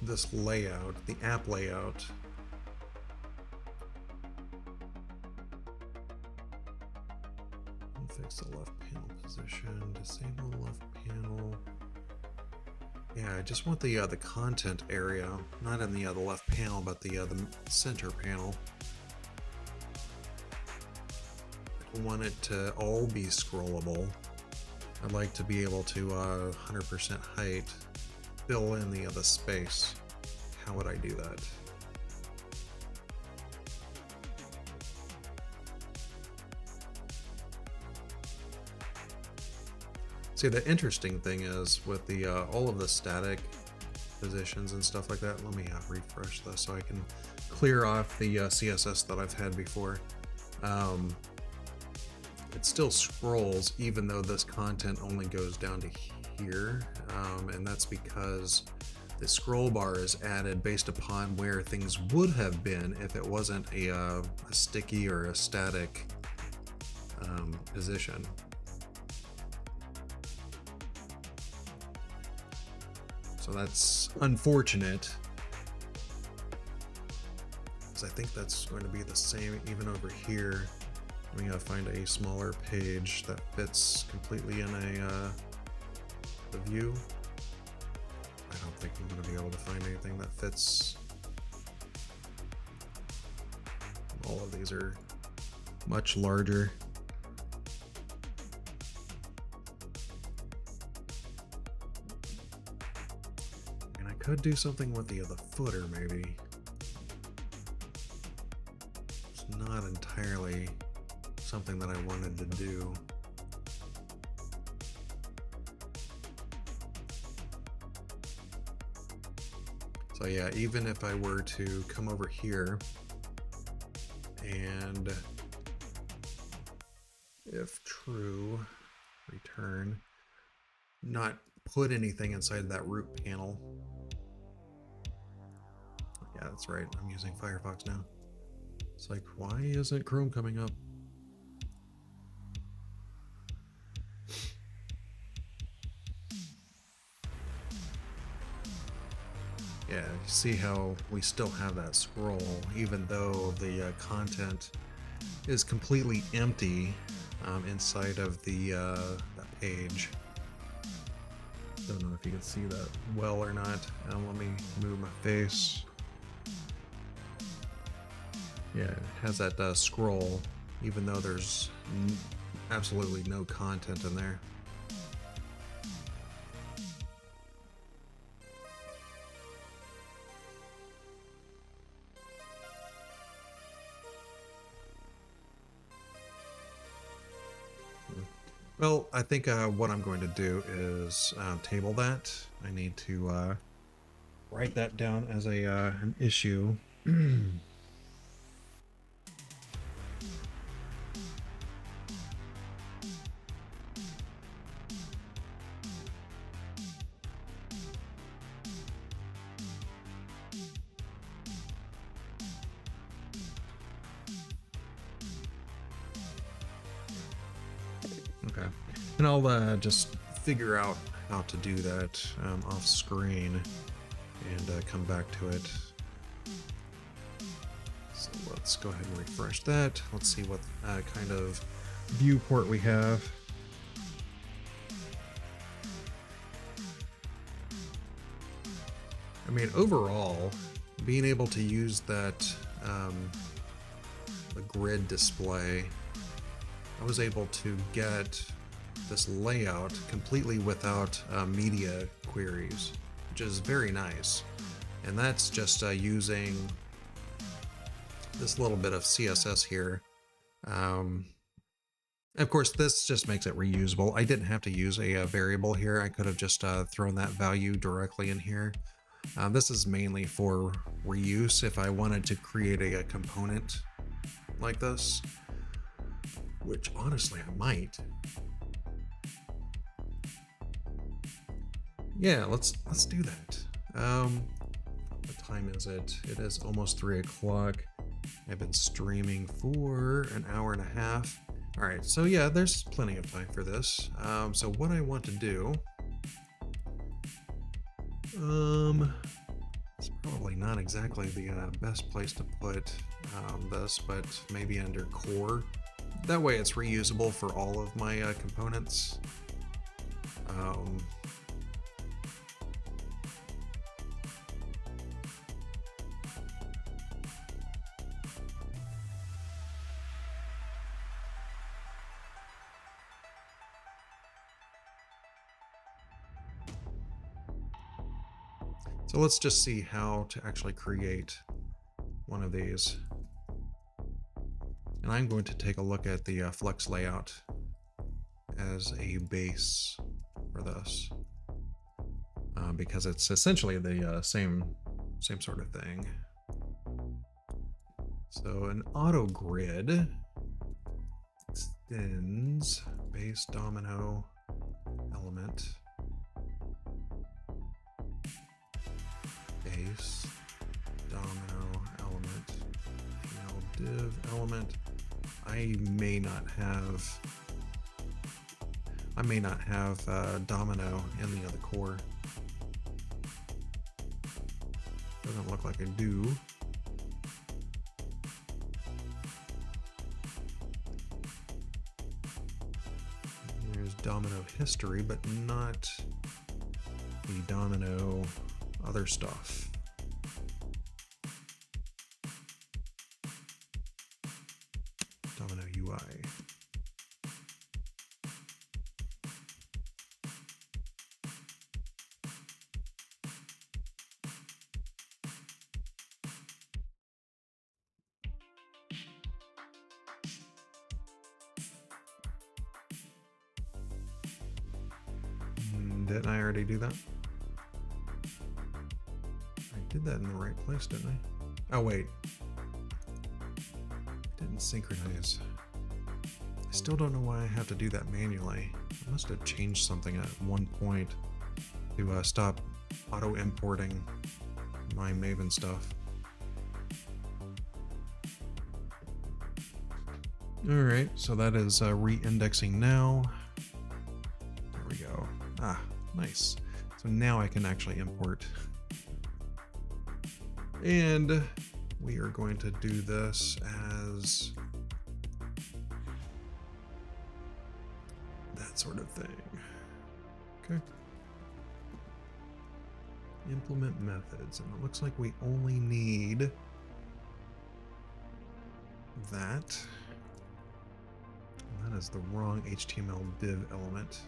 this layout, the app layout. Fix the left panel position, disable left panel. Yeah, I just want the content area, not in the left panel, but the center panel. I don't want it to all be scrollable. I'd like to be able to 100% height fill in the other space. How would I do that? See, the interesting thing is with the all of the static positions and stuff like that. Let me refresh this so I can clear off the CSS that I've had before. It still scrolls even though this content only goes down to here, and that's because the scroll bar is added based upon where things would have been if it wasn't a sticky or a static position. So that's unfortunate, because I think that's going to be the same even over here. We gotta find a smaller page that fits completely in the view. I don't think I'm gonna be able to find anything that fits. All of these are much larger. And I could do something with the footer maybe. It's not entirely something that I wanted to do. So yeah, even if I were to come over here and if true, return, not put anything inside that root panel. Yeah, that's right. I'm using Firefox now. It's like, why isn't Chrome coming up? Yeah, you see how we still have that scroll, even though the content is completely empty inside of the that page. Don't know if you can see that well or not. Let me move my face. Yeah, it has that scroll, even though there's absolutely no content in there. Well, I think what I'm going to do is table that. I need to write that down as a an issue. Okay, and I'll just figure out how to do that off screen and come back to it. So let's go ahead and refresh that. Let's see what kind of viewport we have. I mean, overall, being able to use that the grid display, I was able to get this layout completely without media queries, which is very nice. And that's just using this little bit of CSS here. Of course, this just makes it reusable. I didn't have to use a variable here. I could have just thrown that value directly in here. This is mainly for reuse if I wanted to create a component like this, which honestly I might. Yeah, let's do that. What time is it? It is almost 3 o'clock. I've been streaming for an hour and a half. All right, so yeah, there's plenty of time for this. So what I want to do, it's probably not exactly the best place to put this, but maybe under core. That way it's reusable for all of my components. So let's just see how to actually create one of these. And I'm going to take a look at the flex layout as a base for this, because it's essentially the same sort of thing. So an auto grid extends base domino element, base domino element, div element. I may not have domino in the other core. Doesn't look like I do. There's domino history, but not the domino other stuff. Domino UI. Didn't I already do that? I did that in the right place, didn't I? Oh, wait. Didn't synchronize. I still don't know why I have to do that manually. I must have changed something at one point to stop auto-importing my Maven stuff. Alright, so that is re-indexing now. There we go. Ah, nice. So now I can actually import. And we are going to do this as that sort of thing. Okay. Implement methods, and it looks like we only need that. And that is the wrong HTML div element.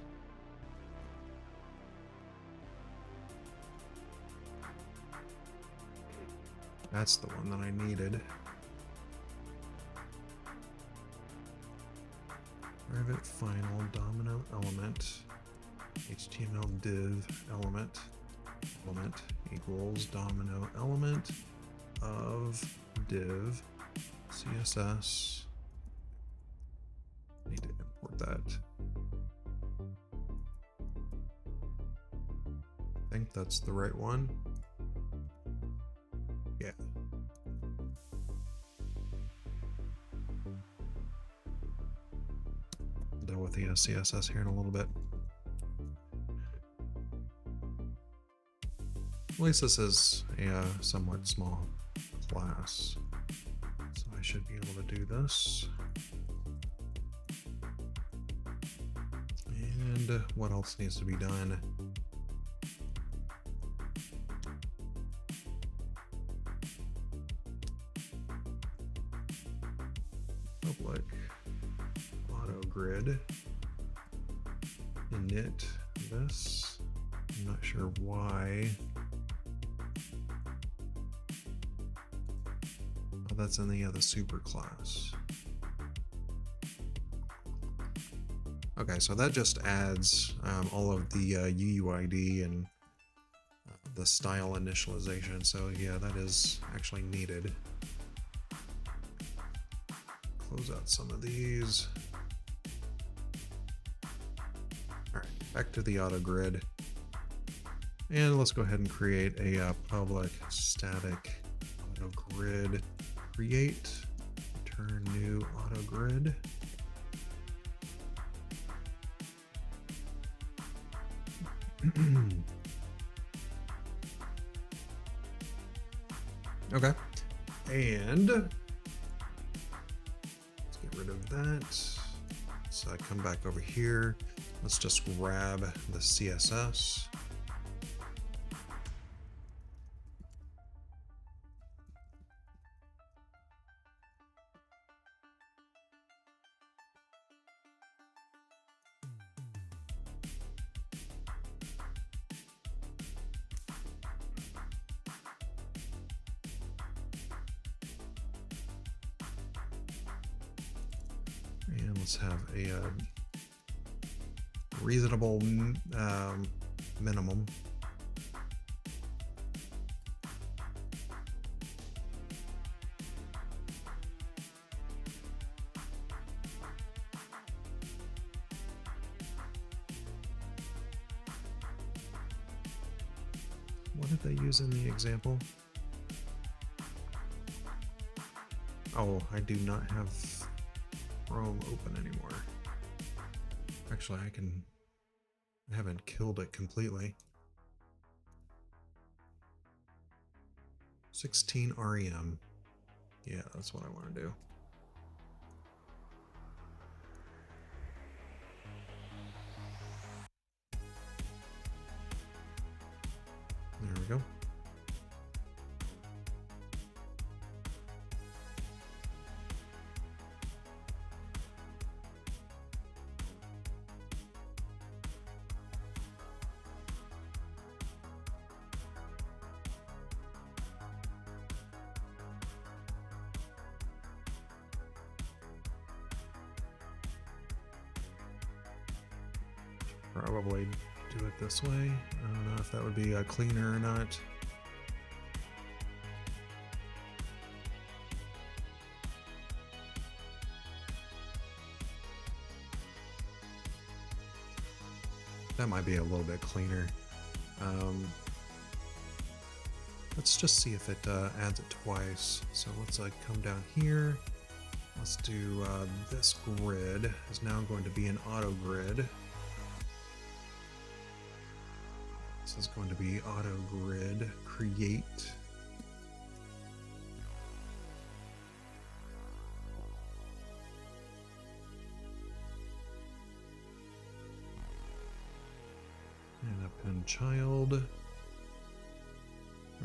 That's the one that I needed. Private final domino element, HTML div element equals domino element of div CSS. Need to import that. I think that's the right one. Yeah. Deal with the CSS here in a little bit. At least this is a somewhat small class, so I should be able to do this. And what else needs to be done? Public auto grid init this. I'm not sure why. Oh, that's in the other super class. Okay, so that just adds all of the UUID and the style initialization. So yeah, that is actually needed. Close out some of these. All right, back to the auto grid. And let's go ahead and create a public static auto grid create, return new auto grid. Okay, and let's get rid of that. So I come back over here. Let's just grab the CSS. And let's have a reasonable minimum. What did they use in the example? Oh, I do not have Chrome open anymore. Actually, I haven't killed it completely. 16 REM. Yeah, that's what I want to do. There we go. Probably do it this way. I don't know if that would be cleaner or not. That might be a little bit cleaner. Let's just see if it adds it twice. So let's come down here. Let's do this grid is now going to be an auto grid. This is going to be auto grid create. And append child.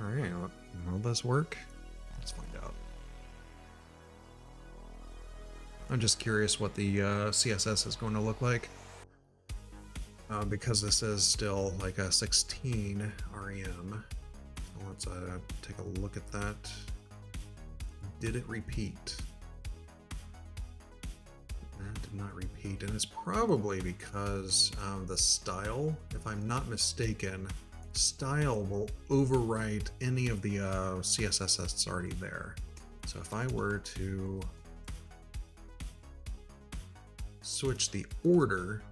All right, will this work? Let's find out. I'm just curious what the CSS is going to look like. Because this is still like a 16 REM. So let's take a look at that. Did it repeat? That did not repeat, and it's probably because the style, if I'm not mistaken, style will overwrite any of the CSS that's already there. So if I were to switch the order,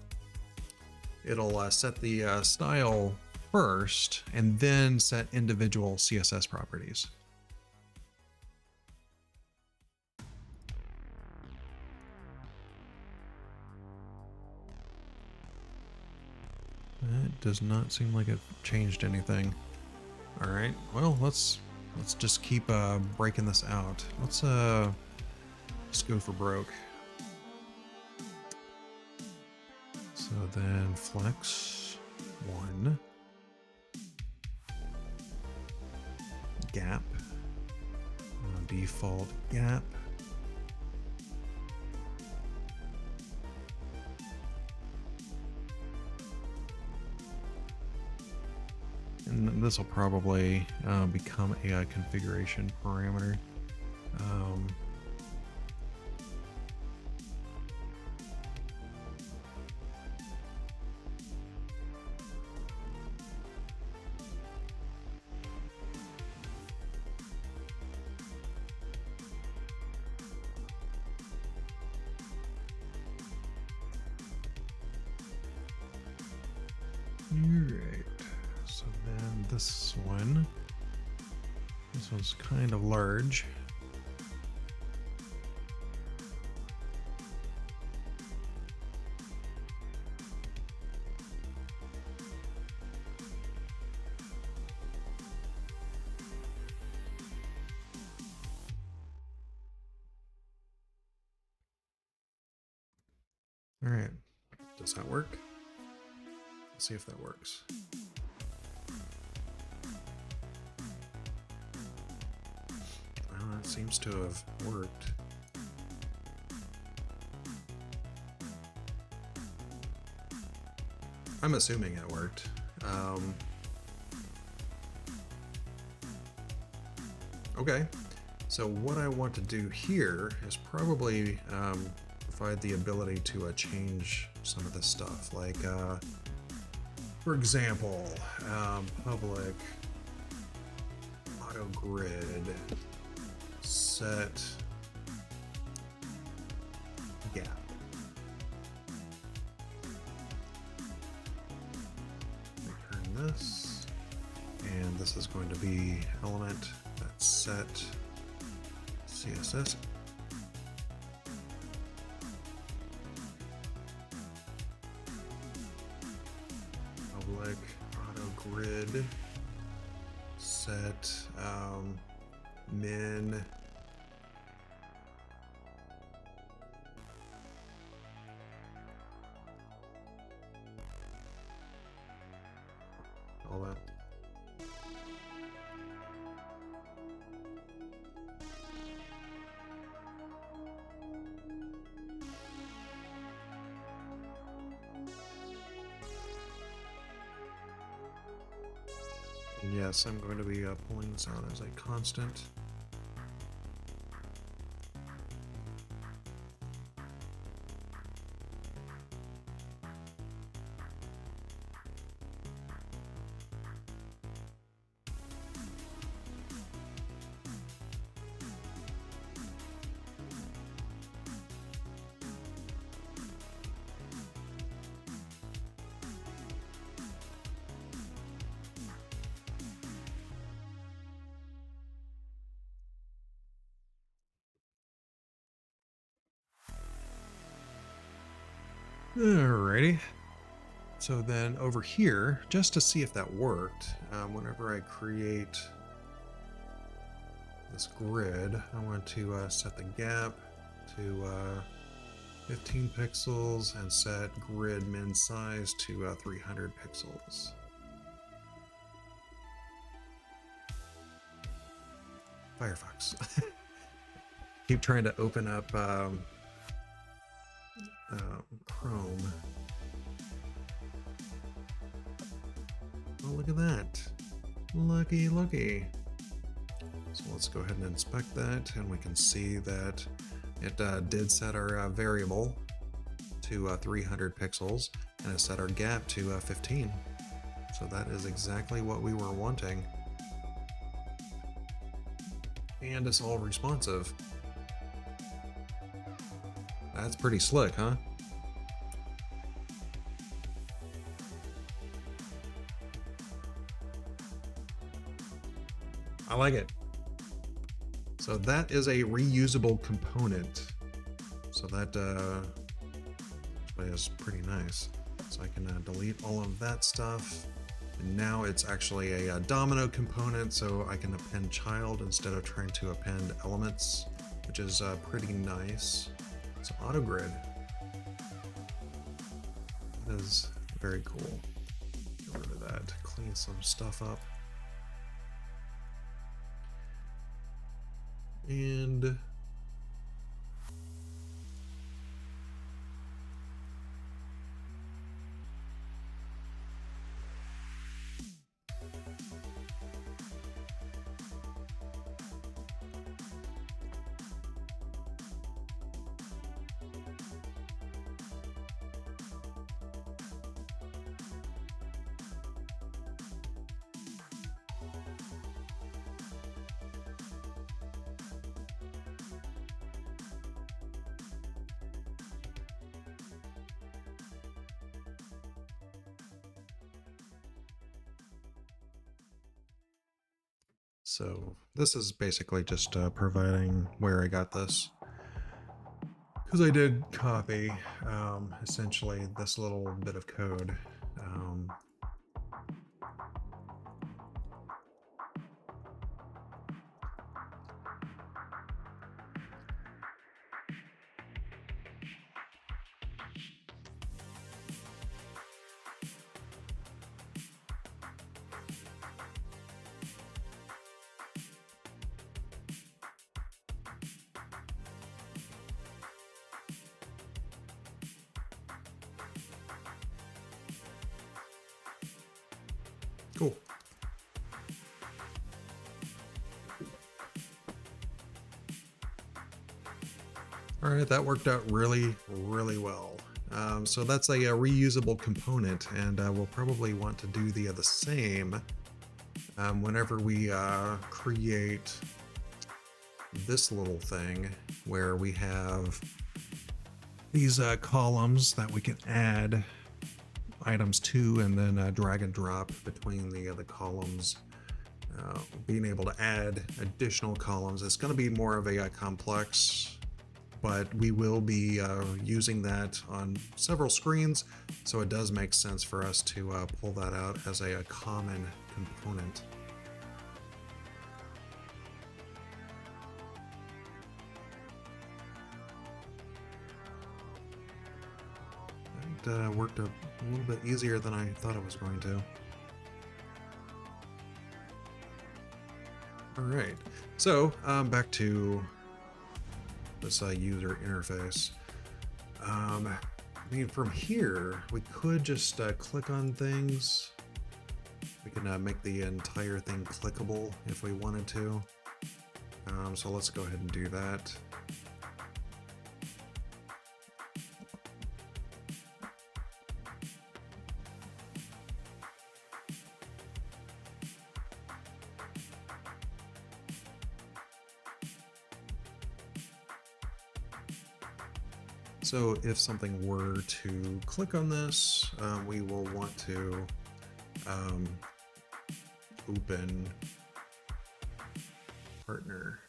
it'll set the style first and then set individual CSS properties. That does not seem like it changed anything. All right, well, let's just keep breaking this out. Let's go for broke. So then flex 1, gap, default gap, and this will probably become a configuration parameter. Alright, so then this one's kind of large. All right, does that work? Let's see if that works. Well, it seems to have worked. I'm assuming it worked. Okay, so what I want to do here is probably provide the ability to change some of this stuff. Like, for example, public auto grid set gap. Return this, and this is going to be element that's set CSS. Public auto grid set min all that. And yes, I'm going to be pulling this out as a constant. Alrighty. So then over here, just to see if that worked, whenever I create this grid, I want to set the gap to 15 pixels and set grid min size to 300 pixels. Firefox. Keep trying to open up Chrome. Oh, look at that. Lucky, lucky. So let's go ahead and inspect that, and we can see that it did set our variable to 300 pixels, and it set our gap to 15. So that is exactly what we were wanting. And it's all responsive. That's pretty slick, huh? I like it. So that is a reusable component. So that is pretty nice. So I can delete all of that stuff. And now it's actually a domino component, so I can append child instead of trying to append elements, which is pretty nice. So auto grid. That is very cool. Get rid of that, clean some stuff up. And so this is basically just providing where I got this, because I did copy essentially this little bit of code. Cool. All right, that worked out really, really well. So that's a reusable component, and we'll probably want to do the same whenever we create this little thing where we have these columns that we can add items to, and then drag and drop between the columns. Being able to add additional columns, it's going to be more of a complex, but we will be using that on several screens, so it does make sense for us to pull that out as a common component. That worked a little bit easier than I thought it was going to. All right, so back to this user interface. I mean, from here, we could just click on things. We can make the entire thing clickable if we wanted to. So let's go ahead and do that. So if something were to click on this, we will want to open partner.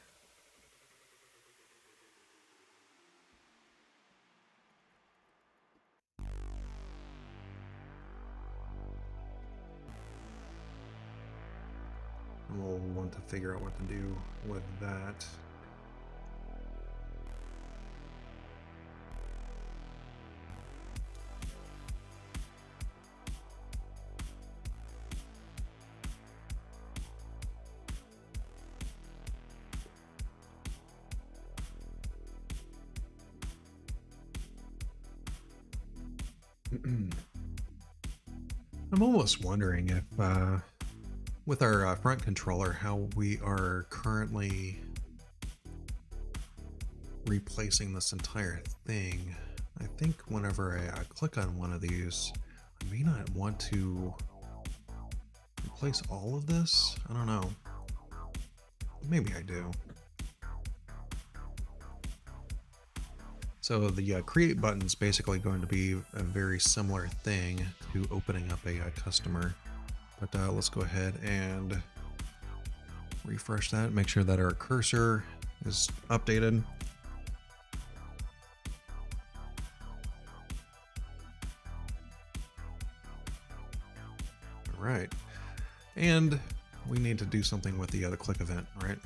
And we'll want to figure out what to do with that. I'm almost wondering if, with our front controller, how we are currently replacing this entire thing. I think whenever I click on one of these, I may not want to replace all of this. I don't know. Maybe I do. So the create button is basically going to be a very similar thing to opening up a customer. But let's go ahead and refresh that, make sure that our cursor is updated. All right. And we need to do something with the click event, right?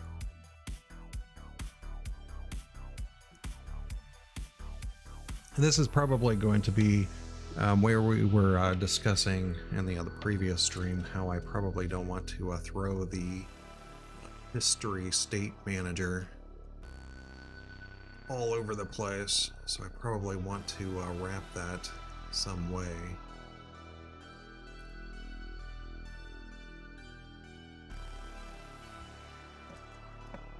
And this is probably going to be where we were discussing in the previous stream how I probably don't want to throw the history state manager all over the place. So I probably want to wrap that some way.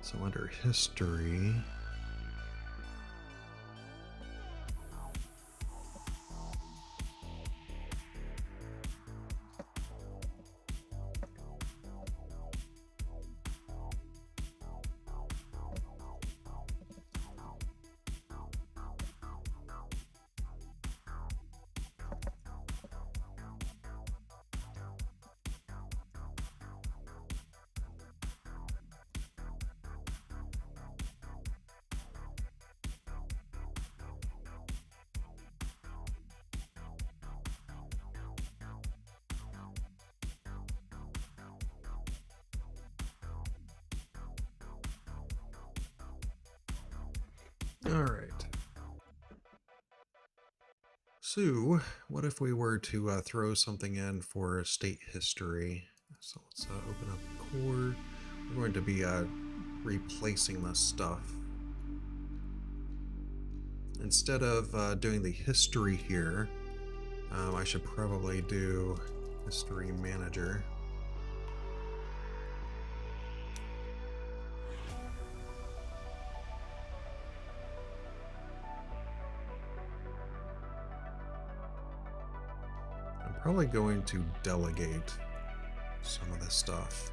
So under history, all right. So what if we were to throw something in for state history? So let's open up the core. We're going to be replacing this stuff. Instead of doing the history here, I should probably do history manager. probably going to delegate some of this stuff.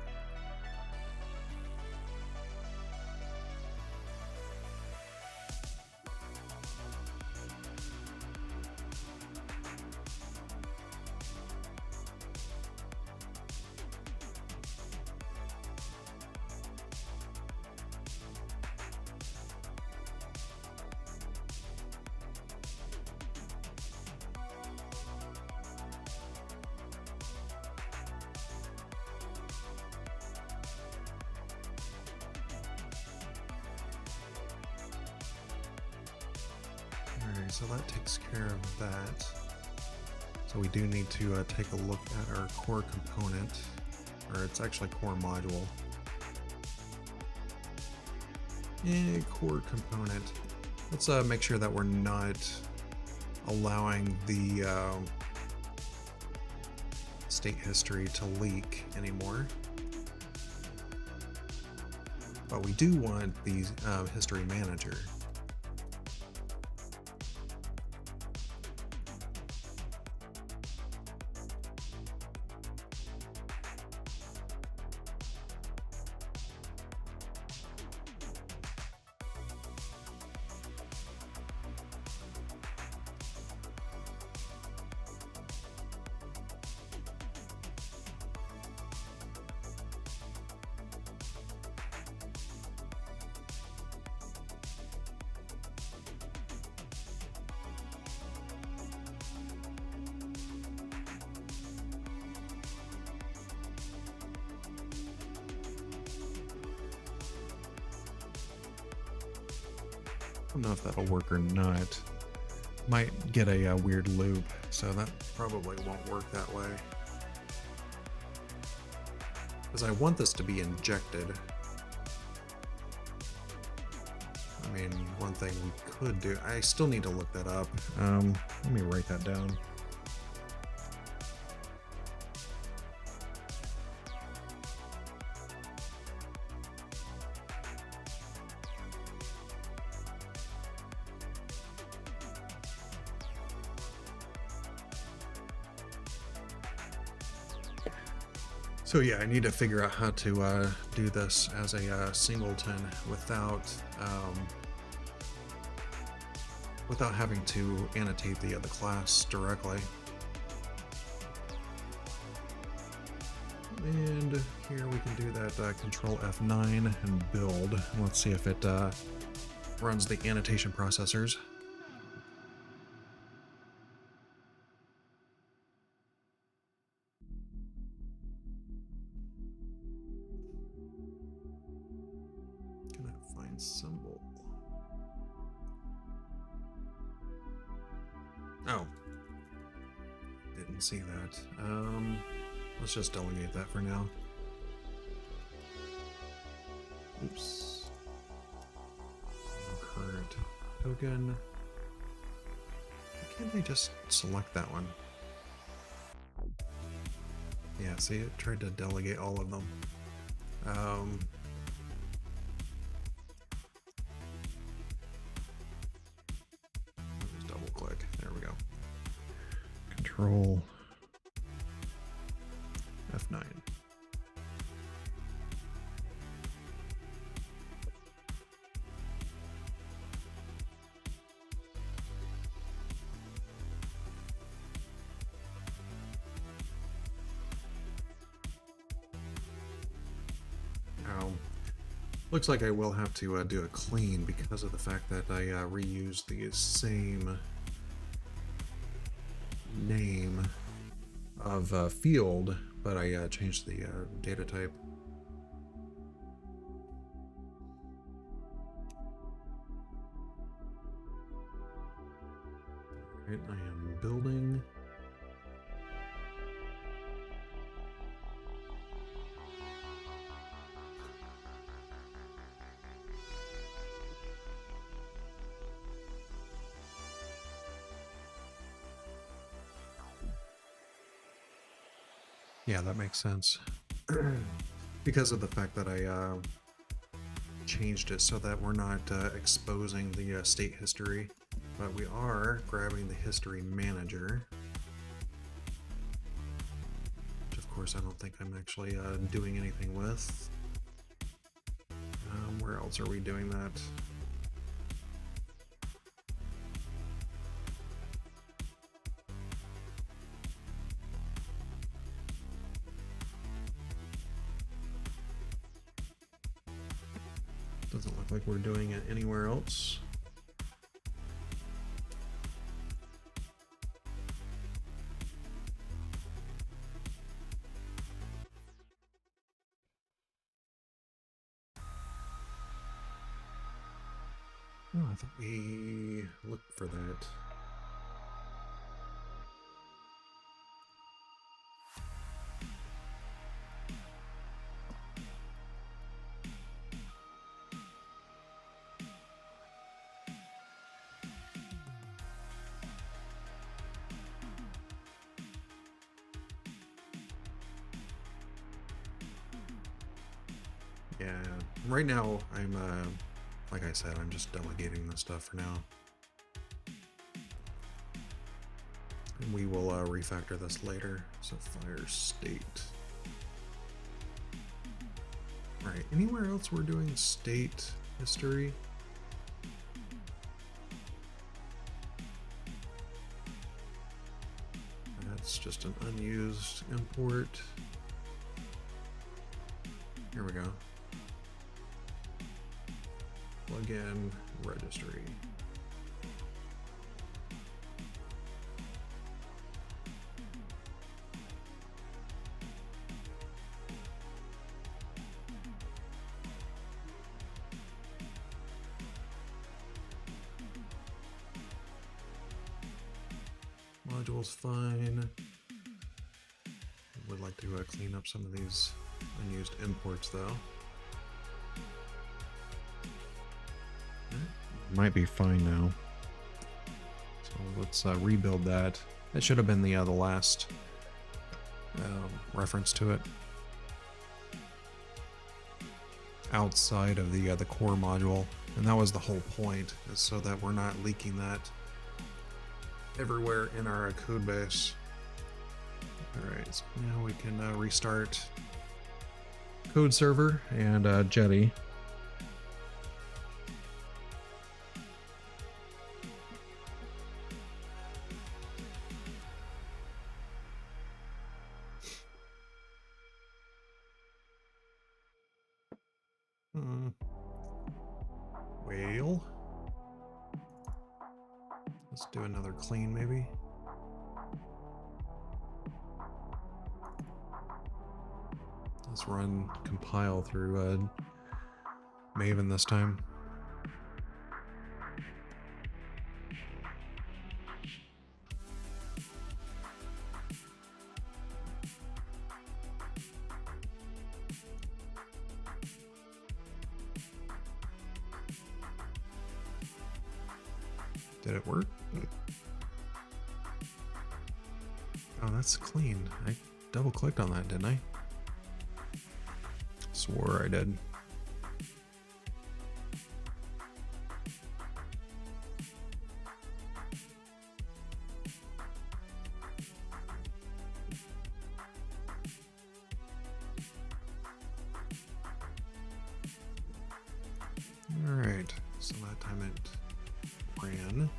Alright, so that takes care of that. So we do need to take a look at our core component, or it's actually core module. Core component. Let's make sure that we're not allowing the state history to leak anymore. But we do want the history manager. I don't know if that'll work or not. Might get a weird loop, so that probably won't work that way. Because I want this to be injected. I mean, one thing we could do, I still need to look that up. Let me write that down. So yeah, I need to figure out how to do this as a singleton without having to annotate the class directly. And here we can do that Control F9 and build. Let's see if it runs the annotation processors. Find symbol. Oh, didn't see that. Let's just delegate that for now. Oops. Current token. Why can't I just select that one? Yeah, see, it tried to delegate all of them. There we go. Control F9. Now, looks like I will have to do a clean because of the fact that I reused the same name of field, but I changed the data type. Right, I am building. Yeah, that makes sense. Because of the fact that I changed it so that we're not exposing the state history, but we are grabbing the history manager. course, I don't think I'm actually doing anything with. Where else are we doing that? Doesn't look like we're doing it anywhere else. Oh, I thought we looked for that. Yeah, right now I'm, like I said, I'm just delegating this stuff for now. And we will refactor this later. So fire state. Right, anywhere else we're doing state history? That's just an unused import. Here we go. Plug in registry. Module's fine. Would like to clean up some of these unused imports though. Might be fine now. So let's rebuild that. That should have been the last reference to it. Outside of the core module, and that was the whole point, is so that we're not leaking that everywhere in our code base. Alright, so now we can restart code server and Jetty. Well, let's do another clean maybe. Let's run compile through Maven this time. Did it work? Oh, that's clean. I double clicked on that, didn't I? Swore I did. All right, so that time it ran.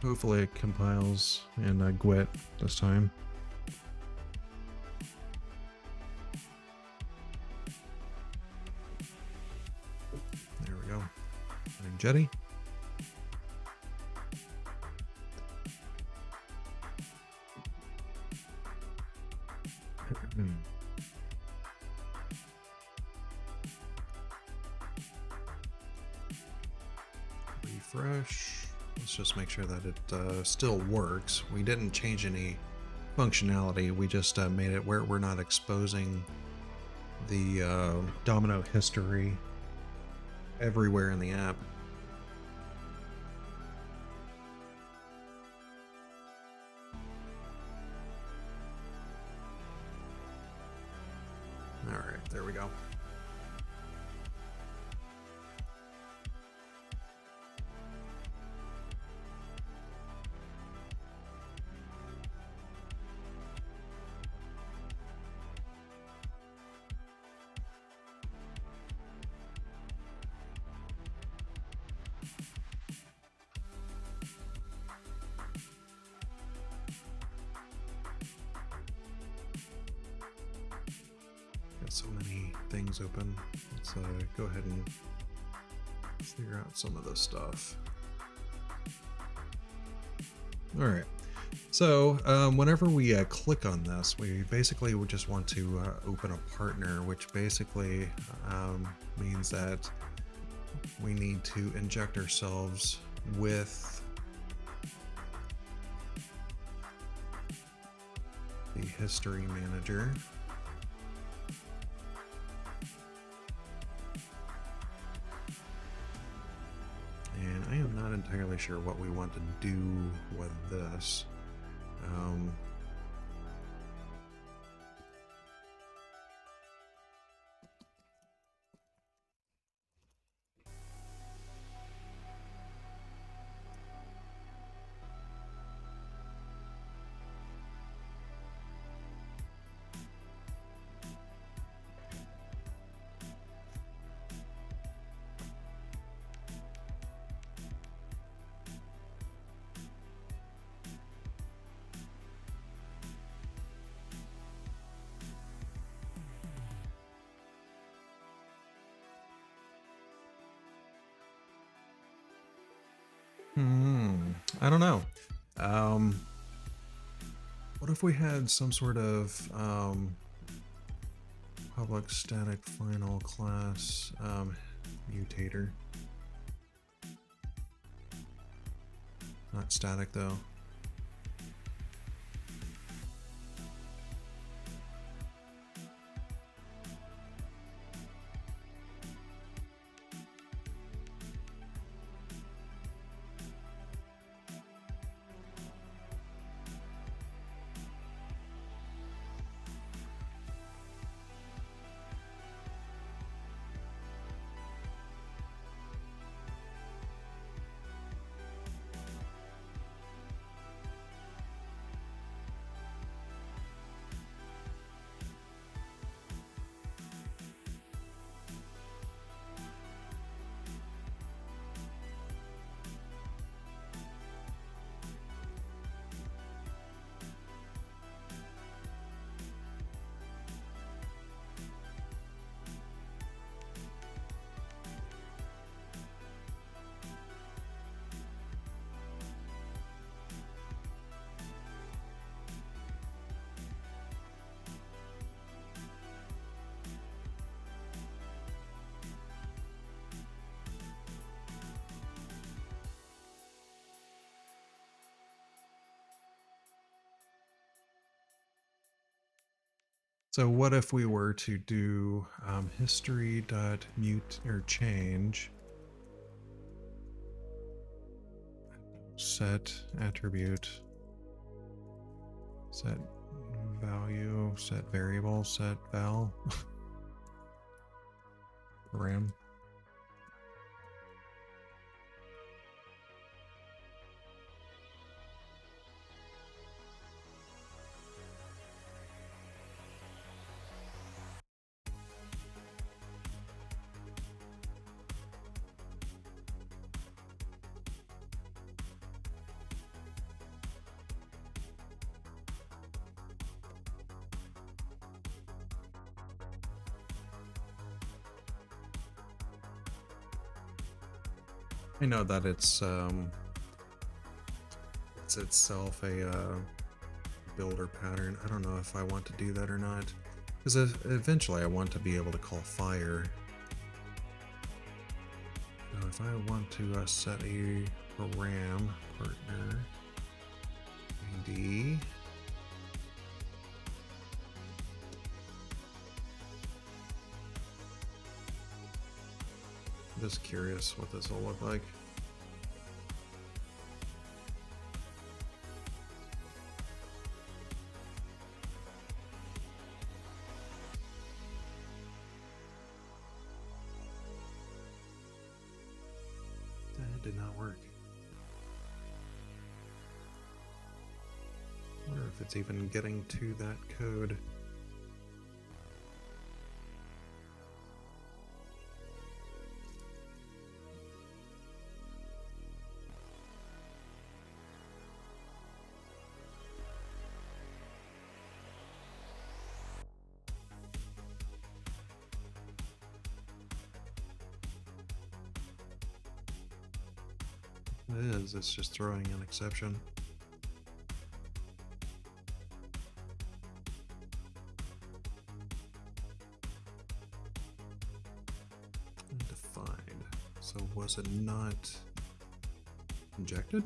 Hopefully it compiles and GWT this time. There we go. And Jetty. Refresh. Let's just make sure that it still works. We didn't change any functionality. We just made it where we're not exposing the domino history everywhere in the app. All right, there we go. so many things open. Let's go ahead and figure out some of this stuff. All right. So whenever we click on this, we basically would just want to open a partner, which basically means that we need to inject ourselves with the history manager. And I am not entirely sure what we want to do with this. I don't know. What if we had some sort of public static final class mutator? Not static though. So what if we were to do history.mute or change set attribute, set value, set variable, set val, ram. I know that it's itself a builder pattern. I don't know if I want to do that or not, because eventually I want to be able to call fire. So if I want to set a param partner ID, I'm just curious what this will look like. That did not work. I wonder if it's even getting to that code. It is, it's just throwing an exception. Undefined. So was it not injected?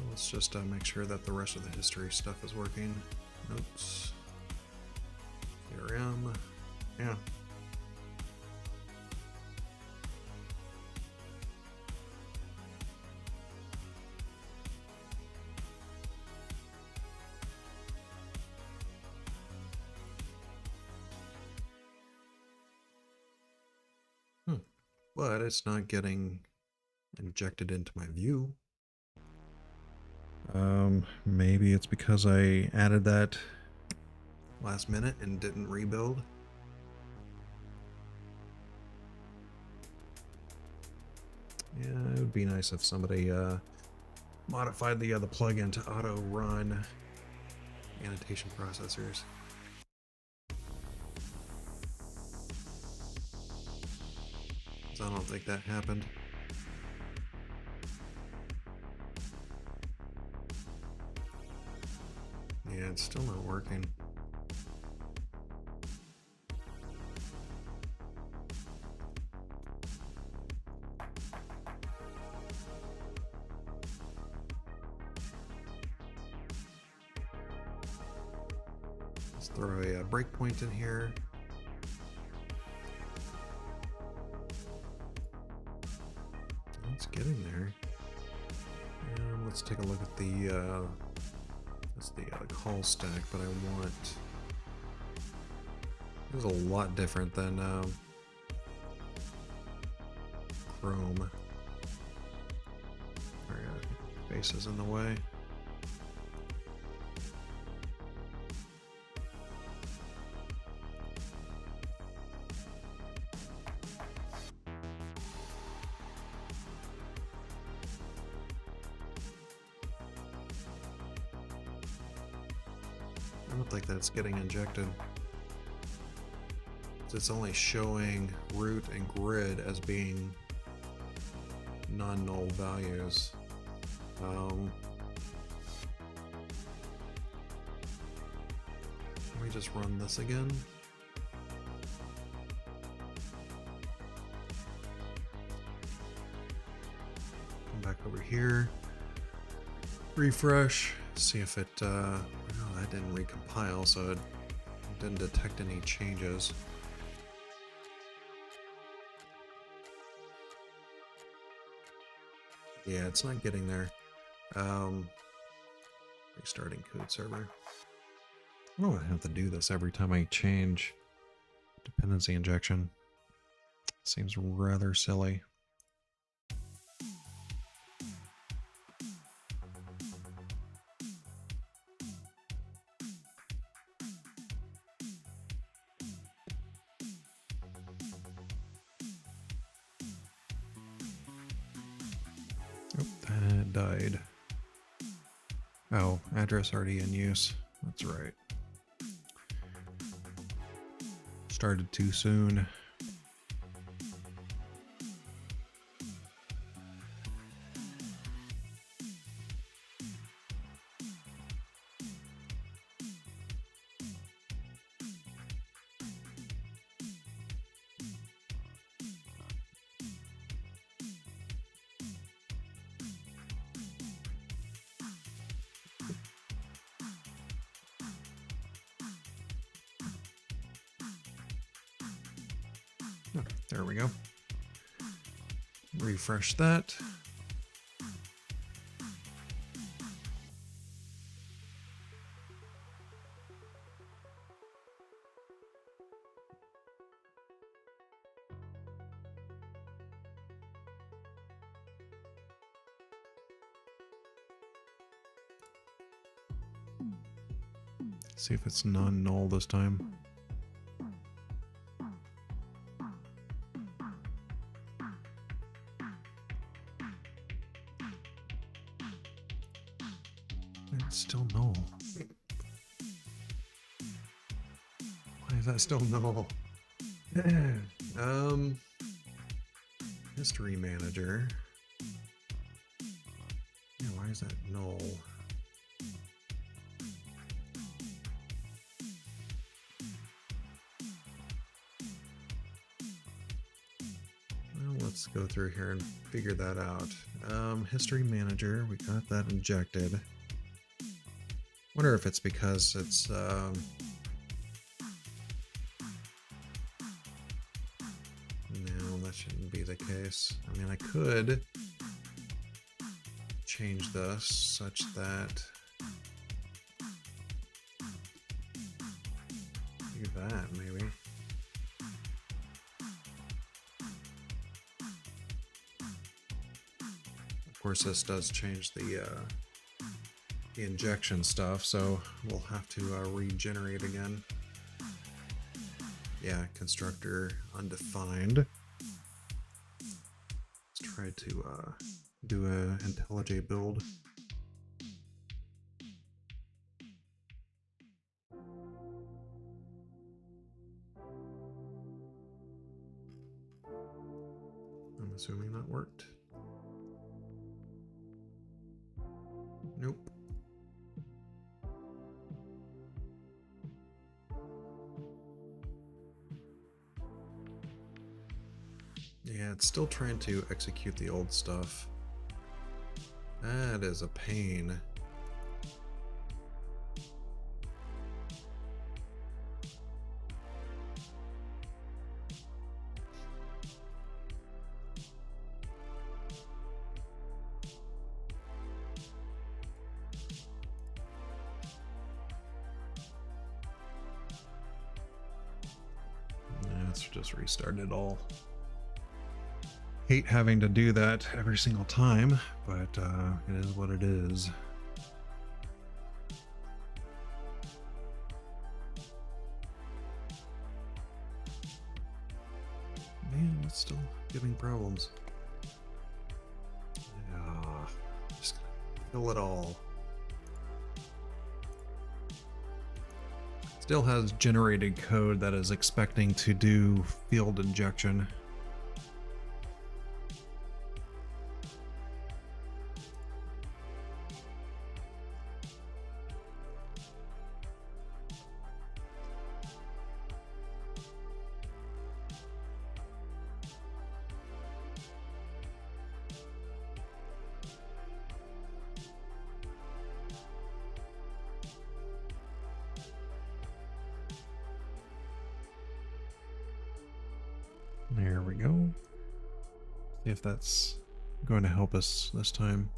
Let's just make sure that the rest of the history stuff is working. Notes. CRM. Yeah. But it's not getting injected into my view. Maybe it's because I added that last minute and didn't rebuild. Yeah, it would be nice if somebody modified the plugin to auto run annotation processors. So I don't think that happened. Yeah, it's still not working. Let's throw a breakpoint in here. It's getting there. And let's take a look at the that's the call stack, but I want. This is a lot different than Chrome. Alright, base is in the way. I don't think that's getting injected. It's only showing root and grid as being non-null values. Let me just run this again. Come back over here. Refresh. See if it, oh, that didn't recompile, so it didn't detect any changes. Yeah, it's not getting there. Restarting code server. I don't have to do this every time I change dependency injection. Seems rather silly. Oh, that died. Oh, address already in use. That's right. Started too soon. Oh, there we go. Refresh that. See if it's non-null this time. is that still null? History manager. Yeah, why is that null? Well, let's go through here and figure that out. History manager, we got that injected. Wonder if it's because it's no, that shouldn't be the case. I mean, I could change this such that do that maybe. Of course, this does change the injection stuff, so we'll have to regenerate again. Yeah, constructor undefined. Let's try to do a IntelliJ build. I'm assuming that worked. Nope. Yeah, it's still trying to execute the old stuff. That is a pain. Let's just restart it all. Hate having to do that every single time, but it is what it is. Man, it's still giving problems. Just kill it all. Still has generated code that is expecting to do field injection. There we go. See if that's going to help us this time.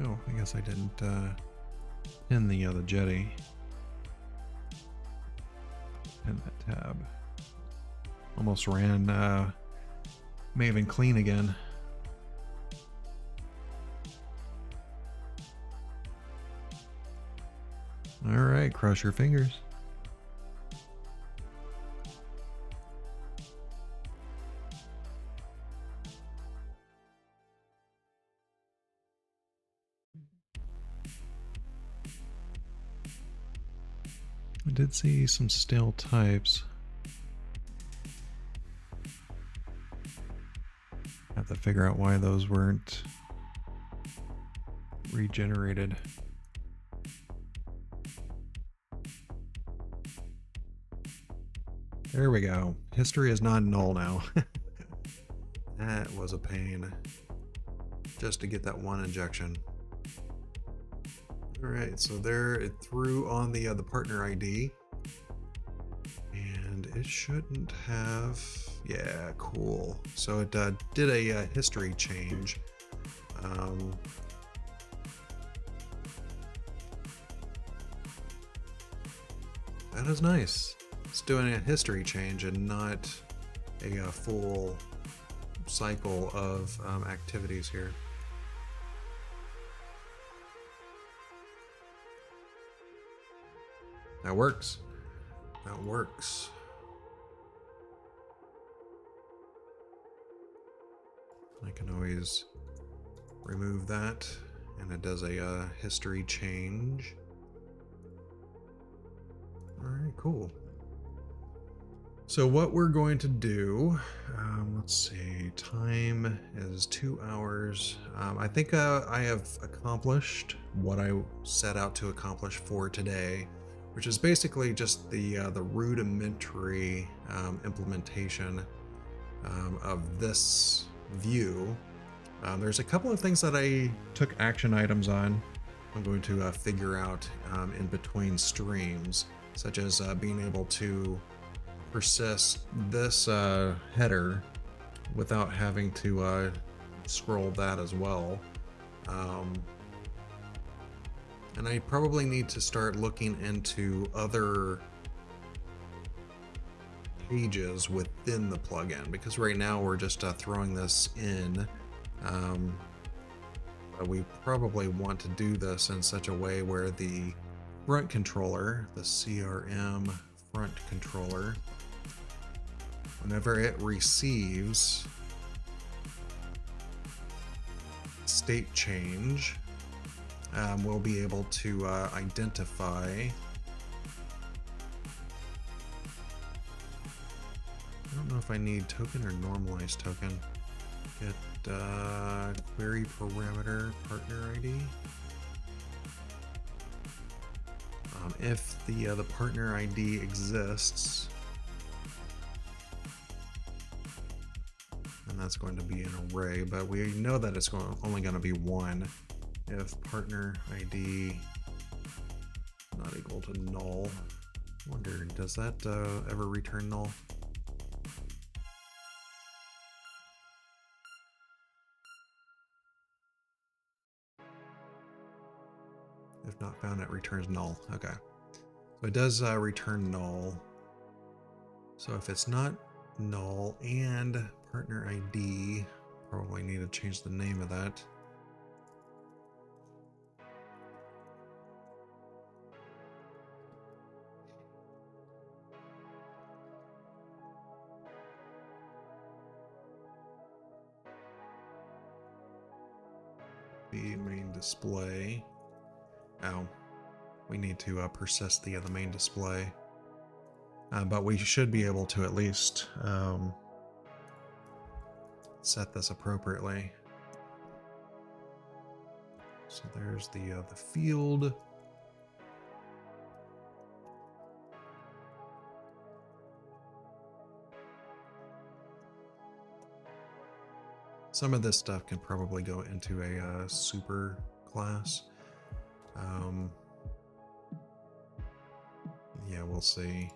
Oh, I guess I didn't pin the other jetty. Pin that tab. Almost ran Maven clean again. All right, cross your fingers. I did see some stale types. Have to figure out why those weren't regenerated. There we go. History is not null now. That was a pain. Just to get that one injection. All right, so there it threw on the partner ID, and it shouldn't have. Yeah, cool. So it did a history change. That is nice. It's doing a history change and not a full cycle of activities here. That works. That works. I can always remove that, and it does a history change. All right, cool. So what we're going to do, let's see, time is 2 hours. I think I have accomplished what I set out to accomplish for today, which is basically just the rudimentary implementation of this view. There's a couple of things that I took action items on. I'm going to figure out in between streams, such as being able to persist this header without having to scroll that as well. And I probably need to start looking into other pages within the plugin, because right now we're just throwing this in. But we probably want to do this in such a way where the front controller, the CRM front controller, whenever it receives state change, we'll be able to identify I don't know if I need token or normalized token. Get query parameter partner ID. If the partner ID exists, and that's going to be an array, but we know that it's only going to be one. If partner ID not equal to null, I wonder, does that ever return null? If not found, it returns null. Okay. So it does return null. So if it's not null and partner ID, probably need to change the name of that. The main display. Oh, we need to persist the main display. But we should be able to at least set this appropriately. So there's the field. Some of this stuff can probably go into a super class. Yeah, we'll see.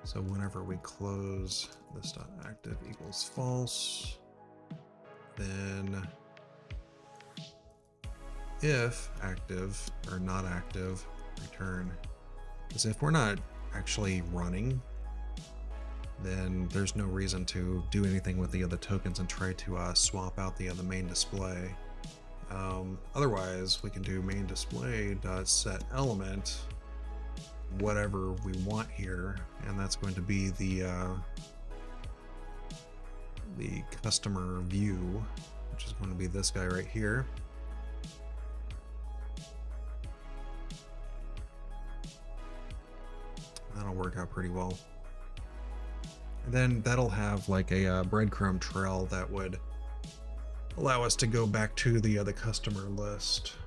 So whenever we close this dot active equals false, then if active or not active, return. Because if we're not actually running, then there's no reason to do anything with the other tokens and try to swap out the other main display. Otherwise, we can do main display dot set element whatever we want here, and that's going to be the customer view, which is going to be this guy right here. That'll work out pretty well. And then that'll have like a breadcrumb trail that would allow us to go back to the other customer list.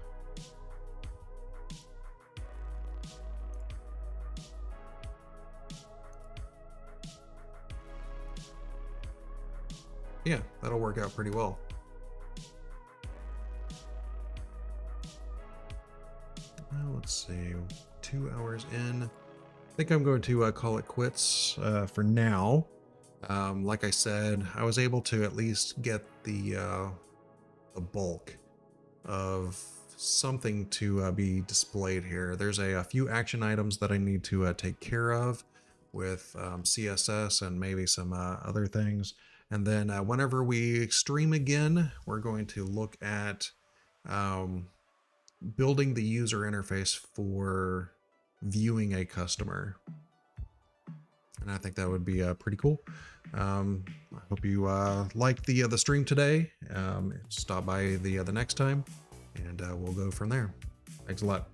Yeah, that'll work out pretty well. Well, let's see, 2 hours in. I think I'm going to call it quits for now. Like I said, I was able to at least get the bulk of something to be displayed here. There's a few action items that I need to take care of. with CSS and maybe some other things. And then whenever we stream again, we're going to look at building the user interface for viewing a customer. And I think that would be pretty cool. I hope you like the stream today. Stop by the next time, and we'll go from there. Thanks a lot.